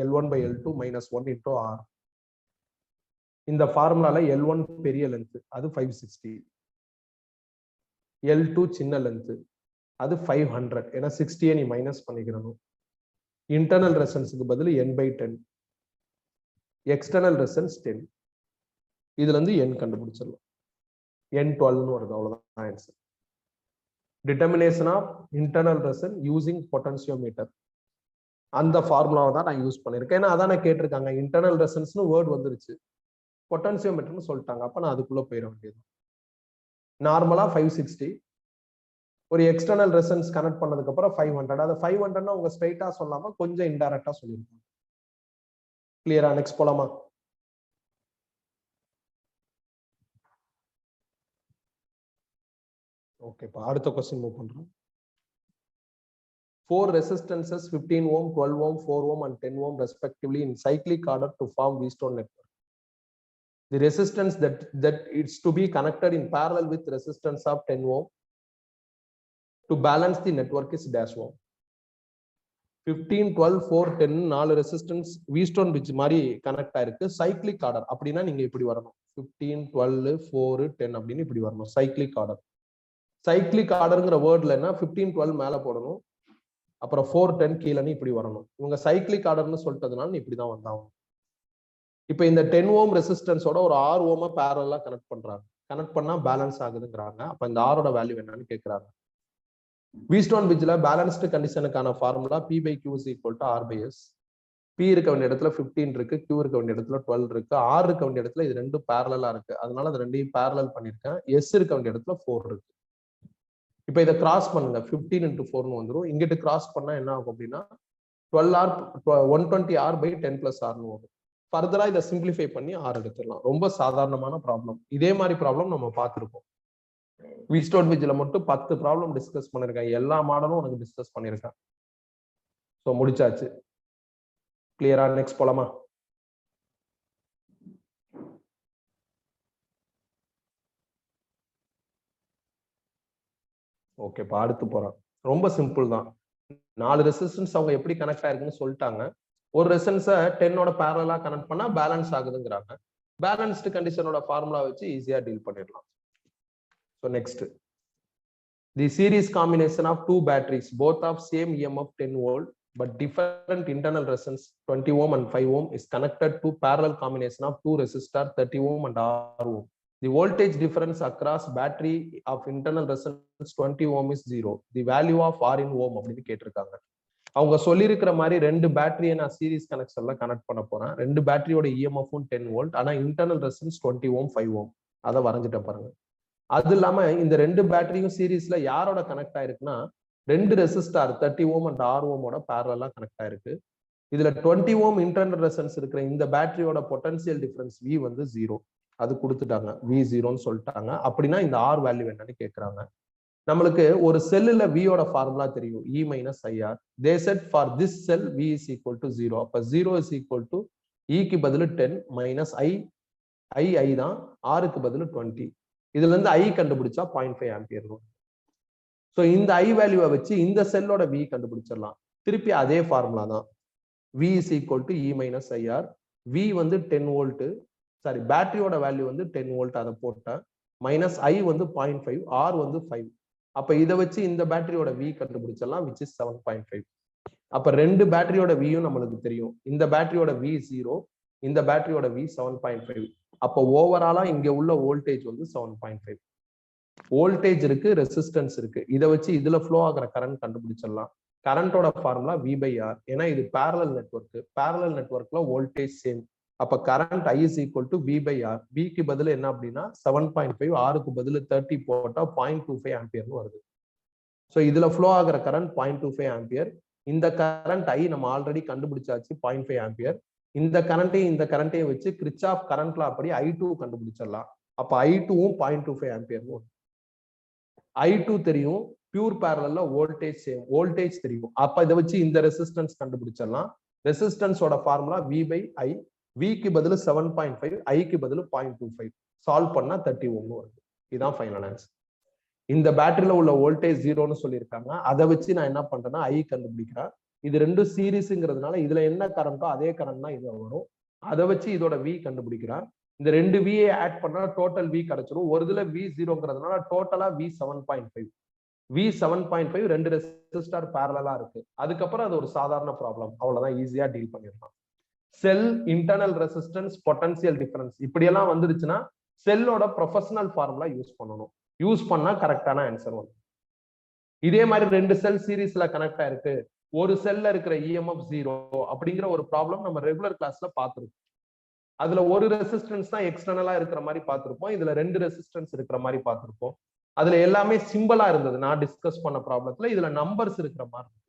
L1 by L2 minus 1 into R. இந்த ஃபார்முலால L1 பெரிய லென்த், அது 560. L2 சின்ன லென்த், அது 500. ஏன்னா 60 நீ மைனஸ் பண்ணிக்கிறணும். இன்டர்னல் ரெசிஸ்டன்ஸ்க்கு பதில் n by 10, எக்ஸ்டர்னல் ரெசிஸ்டன்ஸ் 10. இதுல இருந்து n கண்டுபிடிச்சிடலாம். N12 வருது, அவ்வளவுதான் answer. Determination of internal resistance using potentiometer அந்த ஃபார்முலாவை தான் நான் யூஸ் பண்ணிருக்கேன். ஏன்னா அதான் கேட்டிருக்காங்க. இன்டர்னல் ரெசிஸ்டன்ஸ்னு வேர்ட் வந்துருச்சு, பொட்டன்சியோமீட்டர்னு சொல்லிட்டாங்க. அப்ப நான் அதுக்குள்ள போயிட வேண்டியது. நார்மலா 560, ஒரு எக்ஸ்டர்னல் ரெசிஸ்டன்ஸ் கனெக்ட் பண்ணதுக்கு அப்புறம் 500. அது 500 உங்க ஸ்ட்ரைட்டா சொல்லாம கொஞ்சம் இன்டைரக்டா சொல்லிருக்காங்க. கிளியரா? நெக்ஸ்ட் போலாமா? ஓகே, அடுத்த क्वेश्चन மூவ் பண்றோம். 4 resistances 15 ohm, 12 ohm, 4 ohm and 10 ohm respectively in cyclic order to form V-stone network. The resistance that is to be connected in parallel with resistance of 10 ohm to balance the network is dash ohm. 15, 12, 4, 10 4 resistance V-stone bridge மாதிரி connect ஆயிருக்கு. Cyclic order அப்படின்னா நீங்க இப்படி வரணும். 15, 12, 4, 10 அப்படின்னு இப்படி வரணும். Cyclic order. Cyclic ஆர்டர்ங்கிற வேர்ட்ல என்ன 15, 12 மேல போடணும், அப்புறம் 4, 10 கீழே இப்படி வரணும். இவங்க சைக்ளிக் ஆர்டர்னு சொல்லிட்டதுனால இப்படிதான் வந்தாகும். இப்ப இந்த 10 ஓம் ரெசிஸ்டன்ஸோட ஒரு 6 ஓம பேரலா கனெக்ட் பண்றாங்க. கனெக்ட் பண்ணா பேலன்ஸ் ஆகுதுங்கிறாங்க. அப்ப இந்த ஆரோட வேல்யூ என்னன்னு கேட்கிறாங்க. V-stone bridgeல பேலன்ஸ்டு கண்டிஷனுக்கான formula P by Q is equal to R by S. P இருக்க வேண்டிய இடத்துல 15 இருக்கு, Q இருக்க வேண்டிய இடத்துல 12 இருக்கு, R இருக்க வேண்டிய இடத்துல இது ரெண்டும் பேரலா இருக்கு. அதனால அது ரெண்டையும் பேரலல் பண்ணிருக்கேன். S இருக்க வேண்டிய இடத்துல 4 இருக்கு. இப்ப இதை கிராஸ் பண்ணுங்க. 15 into 4 வந்துரும். இங்கிட்டு கிராஸ் பண்ணா என்ன ஆகும் அப்படின்னா 12R 120R by 10 plus R வரும். ஃபர்தரா இதை சிம்பிளிஃபை பண்ணி R எடுத்துடலாம். ரொம்ப சாதாரணமான ப்ராப்ளம். இதே மாதிரி ப்ராப்ளம் நம்ம பார்த்திருக்கோம். விஸ்டோன் விஜ்ல மட்டும் 10 ப்ராப்ளம் டிஸ்கஸ் பண்ணிருக்கேன். எல்லா மாடலும் உனக்கு டிஸ்கஸ் பண்ணிருக்கேன். சோ முடிச்சாச்சு. கிளியரா? நெக்ஸ்ட் போலாமா? ஓகே, இப்ப அடுத்து போறோம். ரொம்ப சிம்பிள் தான். 4 ரெசிஸ்டன்ஸ் அவங்க எப்படி கனெக்ட் ஆயிருக்குன்னு சொல்லிட்டாங்க. ஒரு ரெசிஸ்டன்ஸை 10ஓட பேரலா கனெக்ட் பண்ணா பேலன்ஸ் ஆகுதுங்கிறாங்க. பேலன்ஸ்டு கண்டிஷனோட ஃபார்முலா வச்சு ஈஸியா டீல் பண்ணிடலாம். So next, the series combination of 2 batteries both of same EMF 10 volt but different internal resistance 20 ohm and 5 ohm is connected to parallel combination of 2 resistor 30 ohm and R ohm. The voltage difference across battery of internal resistance 20 ohm is 0. The value of R in ohm அப்படின்னு கேட்டிருக்காங்க. அவங்க சொல்லியிருக்கிற மாதிரி 2 பேட்டரியை நான் series கனெக்ஷன்ல connect பண்ண போறேன். 2 பேட்டரியோட இஎம்எஃப்பும் 10 volt, ஆனா இன்டர்னல் ரெசிஸ்டன்ஸ் 20 ohm 5 ohm. அதை வரைஞ்சிட்ட பாருங்க. அது இல்லாம இந்த 2 பேட்டரியும் சீரிஸ்ல யாரோட கனெக்ட் ஆயிருக்குன்னா 2 ரெசிஸ்டார் 30 ohm and R ohmோட பேரலா கனெக்ட் ஆயிருக்கு. இதுல 20 ohm இன்டர்னல் ரெசிஸ்டன்ஸ் இருக்கிற இந்த பேட்டரியோட பொட்டன்சியல் டிஃபரன்ஸ் V வந்து 0. அது கொடுத்துட்டாங்க, V0ன்னு சொல்லிட்டாங்க. அப்படின்னா இந்த R வேல்யூ என்னன்னு கேட்கறாங்க. நம்மளுக்கு ஒரு செல்லுல வியோட ஃபார்முலா தெரியும், E minus IR. They said for this cell V is equal to 0. அப்ப 0 is equal to Eக்கு பதிலு 10 minus I தான், Rக்கு பதிலு 20. இதுல இருந்து I கண்டுபிடிச்சா 0.5 ஆம்பியர். ஸோ இந்த I வேல்யூவை வச்சு இந்த செல்லோட V கண்டுபிடிச்சிடலாம். திருப்பி அதே ஃபார்முலா தான், V is equal to E minus IR. V வந்து 10 வோல்ட், சாரி பேட்டரியோட வேல்யூ வந்து 10 வோல்ட், அதை போட்டேன். மைனஸ் I வந்து 0.5, R வந்து 5. அப்ப இதை வச்சு இந்த பேட்டரியோட V கண்டுபிடிச்சிடலாம், which is 7.5. அப்ப 2 பேட்டரியோட வியும் நம்மளுக்கு தெரியும். இந்த பேட்டரியோட V 0, இந்த பேட்டரியோட V 7.5. அப்ப ஓவராலா இங்க உள்ள வோல்டேஜ் வந்து 7.5. வோல்டேஜ் இருக்கு, ரெசிஸ்டன்ஸ் இருக்கு. இதை வச்சு இதுல ஃப்ளோ ஆகிற கரண்ட் கண்டுபிடிச்சிடலாம். கரண்டோட ஃபார்முலா V/R. ஏன்னா இது பேரலல் நெட்வொர்க். பேரலல் நெட்வொர்க்ல வோல்டேஜ் சேம். அப்ப current I is equal to V/R. Vக்கு பதில் என்ன அப்படின்னா 7.5, Rக்கு பதில் 30 போட்டா 0.25 ஆம்பியர்னு வருது. ஸோ இதுல ஃப்ளோ ஆகிற கரண்ட் 0.25 ஆம்பியர். இந்த கரண்ட் I நம்ம ஆல்ரெடி கண்டுபிடிச்சாச்சு 0.5 ஆம்பியர். இந்த கரண்ட்டையும் வச்சு கிர்ச்சாஃப் கரண்ட்ல அப்படி I2 கண்டுபிடிச்சிடலாம். அப்ப I2வும் 0.25 ஆம்பியர்னு வரும். I2 தெரியும், பியூர் பேரலல்ல வோல்டேஜ் சேம், வோல்டேஜ் தெரியும். அப்ப இதை வச்சு இந்த ரெசிஸ்டன்ஸ் கண்டுபிடிச்சிடலாம். ரெசிஸ்டன்ஸோட ஃபார்முலா V/I. Vக்கு பதில் 7.5, Iக்கு பதில் 0.25. சால்வ் பண்ணா 30 ohm வருது. இதுதான் ஃபைனல் ஆன்சர். இந்த பேட்டரியில உள்ள வோல்டேஜ் 0ன்னு சொல்லியிருக்காங்க. அதை வச்சு நான் என்ன பண்றேன்னா I கண்டுபிடிக்கிறேன். இது ரெண்டும் சீரிஸ்ங்கிறதுனால இதுல என்ன கரண்டோ அதே கரண்ட் தான் இது வரும். அதை வச்சு இதோட V கண்டுபிடிக்கிறேன். இந்த 2 V ஆட் பண்ணா டோட்டல் V கிடைச்சிரும். ஒரு இதுல V 0ங்கிறதுனால டோட்டலா V 7.5. V 7.5 2 ரெசிஸ்டார் பேரலலா இருக்கு. அதுக்கப்புறம் அது ஒரு சாதாரண ப்ராப்ளம், அவ்வளவுதான், ஈஸியா டீல் பண்ணிடலாம். செல் இன்டர்னல் ரெசிஸ்டன்ஸ் பொட்டன்சியல் டிஃபரன்ஸ் இப்படியெல்லாம் வந்துருச்சுன்னா செல்லோட ப்ரொஃபஷனல் ஃபார்முலா யூஸ் பண்ணணும். யூஸ் பண்ணா கரெக்டான ஆன்சர் வரும். இதே மாதிரி 2 செல் சீரிஸ்ல கனெக்ட் ஆயிருக்கு, ஒரு செல்ல இருக்கிற EMF 0 அப்படிங்கிற ஒரு ப்ராப்ளம் நம்ம ரெகுலர் கிளாஸ்ல பார்த்திருக்கோம். அதுல ஒரு ரெசிஸ்டன்ஸ் தான் எக்ஸ்டர்னலா இருக்கிற மாதிரி பார்த்திருப்போம், இதுல 2 ரெசிஸ்டன்ஸ் இருக்கிற மாதிரி பார்த்திருப்போம். அதுல எல்லாமே சிம்பிளா இருந்தது. நான் டிஸ்கஸ் பண்ண ப்ராப்ளத்துல இதுல நம்பர்ஸ் இருக்கிற மாதிரி இருக்கு.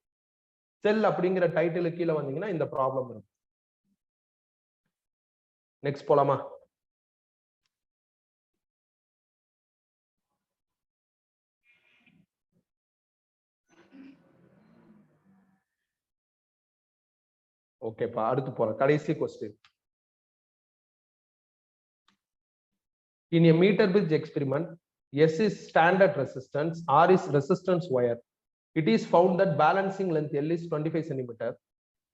செல் அப்படிங்கிற டைட்டில் கீழே வந்தீங்கன்னா இந்த ப்ராப்ளம் இருக்கும். நெக்ஸ்ட் போலாமா? ஓகேப்பா, அடுத்து போறேன். கடைசி question. In a meter bridge experiment, S is standard resistance, R is resistance wire. It is found that balancing length L is 25 centimeter.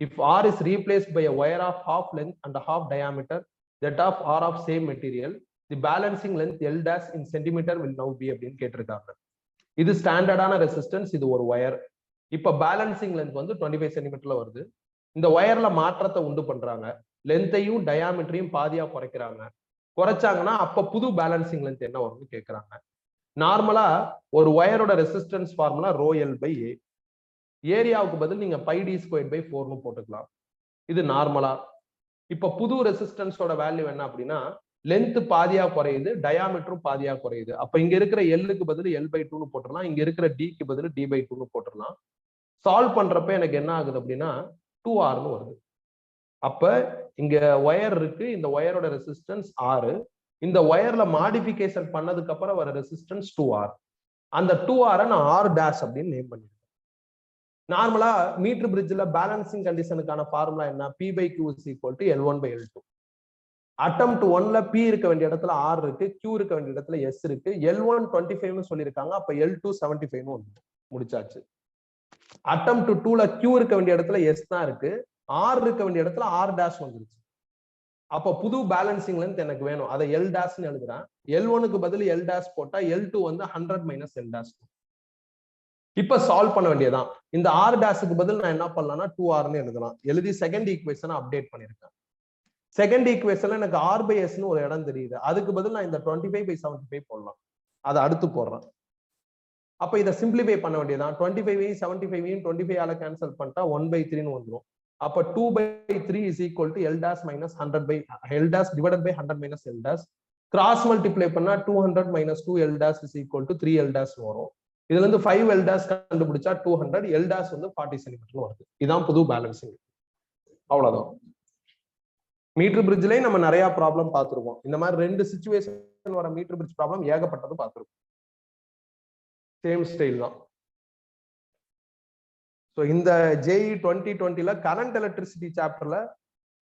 If R is replaced by a wire of half length and half diameter, that of R of same material, the balancing length L dash in centimeter will now be அப்படின்னு கேட்டிருக்காங்க. இது ஸ்டாண்டர்டான resistance, இது ஒரு wire. இப்ப balancing length வந்து 25 சென்டிமீட்டர்ல வருது. இந்த ஒயர்ல மாற்றத்தை உண்டு பண்றாங்க, லென்த்தையும் டயாமீட்டரையும் பாதியா குறைக்கிறாங்க. குறைச்சாங்கன்னா அப்ப புது பேலன்சிங் லென்த் என்ன வரும்னு கேட்கறாங்க. நார்மலா ஒரு ஒயரோட ரெசிஸ்டன்ஸ் ஃபார்முலா ρL/A. ஏரியாவுக்கு பதில் நீங்க πd² by 4ன்னு போட்டுக்கலாம். இது நார்மலா. இப்ப புது ரெசிஸ்டன்ஸோட வேல்யூ என்ன அப்படின்னா, லென்த் பாதியா குறையுது, டயாமீட்டரும் பாதியா குறையுது. அப்ப இங்க இருக்கிற எல்லுக்கு பதில் L/2ன்னு போட்டுடலாம், இங்க இருக்கிற டிக்கு பதில் D/2ன்னு போட்டுடலாம். சால்வ் பண்றப்ப எனக்கு என்ன ஆகுது அப்படின்னா 2R வருது. அப்ப இங்க ஒயர் இருக்கு, இந்த ஒயரோட ரெசிஸ்டன்ஸ் R, இந்த ஒயர்ல மாடிஃபிகேஷன் பண்ணதுக்கு அப்புறம் வர ரெசிஸ்டன்ஸ் 2R. அந்த 2R நான் R டேஷ் அப்படின்னு நேம் பண்ணிருக்கேன். நார்மலா மீட்டர் பிரிட்ஜ்ல பேலன்சிங் கண்டிஷனுக்கான ஃபார்முலா என்ன? P/Q = L1/L2. அட்டெம்ப்ட் 1ல P இருக்க வேண்டிய இடத்துல R இருக்கு, Q இருக்க வேண்டிய இடத்துல S இருக்கு. L1 25ன்னு சொல்லியிருக்காங்க, அப்ப L2 75ன்னு வந்து முடிச்சாச்சு. அட்டெம்ப்ட் 2ல Q இருக்க வேண்டிய இடத்துல S தான் இருக்கு, R இருக்க வேண்டிய இடத்துல R டேஷ் வந்துருச்சு. அப்ப புது பேலன்சிங் லென்த் எனக்கு வேணும், அதை L டேஷ்னு எழுதுறேன். L1க்கு பதில் L டேஷ் போட்டா L2 வந்து 100 - L டேஷ். இப்ப சால்வ் பண்ண வேண்டியதான். இந்த R டேஷுக்கு பதில் நான் என்ன பண்ணலாம்னா 2Rன்னு எழுதலாம். எழுதி செகண்ட் ஈக்குவேஷனை அப்டேட் பண்ணிருக்கேன். செகண்ட் ஈக்குவேஷன்ல எனக்கு R/S ஒரு இடம் தெரியுது, அதுக்கு பதில் நான் இந்த 25/75 போடலாம். அதை அடுத்து போடுறேன். அப்ப இதை சிம்பிளிஃபை பண்ண வேண்டியதான். 25 75 25 ஆல கேன்சல் பண்ணிட்டா 1/3ன்னு வந்துடும். அப்ப 2/3 = L dash minus 100 L dash divided by 100 - L dash. Cross multiply பண்ணா 200 - 2 L dash is equal to 3 L dash வரும். இதுல இருந்து 5 L dash கண்டுபிடிச்சா 200, L dash வந்து 40 cm வருது. இதான் புது பேலன்சிங். அவ்வளவுதான். மீட்டர் பிரிட்ஜ்லயே நம்ம நிறைய ப்ராப்ளம் பார்த்திருக்கோம். இந்த மாதிரி 2 சிச்சுவேஷன் வர மீட்டர் பிரிட்ஜ் ப்ராப்ளம் ஏகப்பட்டது பார்த்திருக்கோம். சேம் ஸ்டைல் தான். ஸோ இந்த JEE 2020ல கரண்ட் எலக்ட்ரிசிட்டி சாப்டர்ல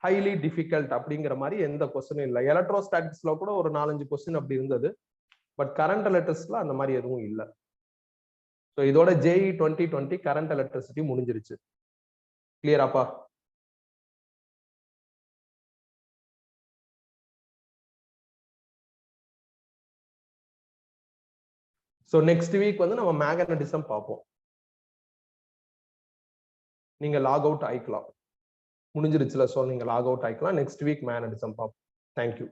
ஹைலி டிஃபிகல்ட் அப்படிங்கிற மாதிரி எந்த கொஸ்டினும் இல்லை. எலக்ட்ரோஸ்டாட்டிக்ஸ்ல கூட ஒரு 4-5 கொஸ்டின் அப்படி இருந்தது, பட் கரண்ட் எலக்ட்ரிசிட்டில அந்த மாதிரி எதுவும் இல்லை. ஸோ இதோட JEE 2020 கரண்ட் எலக்ட்ரிசிட்டி முடிஞ்சிருச்சு. கிளியராப்பா? ஸோ நெக்ஸ்ட் வீக் வந்து நம்ம மேக்னடிசம் பார்ப்போம். நீங்க லாக் அவுட் ஆயிக்கலாம். முடிஞ்சிருச்சுல, ஸோ நீங்க லாக் அவுட் ஆயிக்கலாம். நெக்ஸ்ட் வீக் மேக்னடிசம் பார்ப்போம். தேங்க்யூ.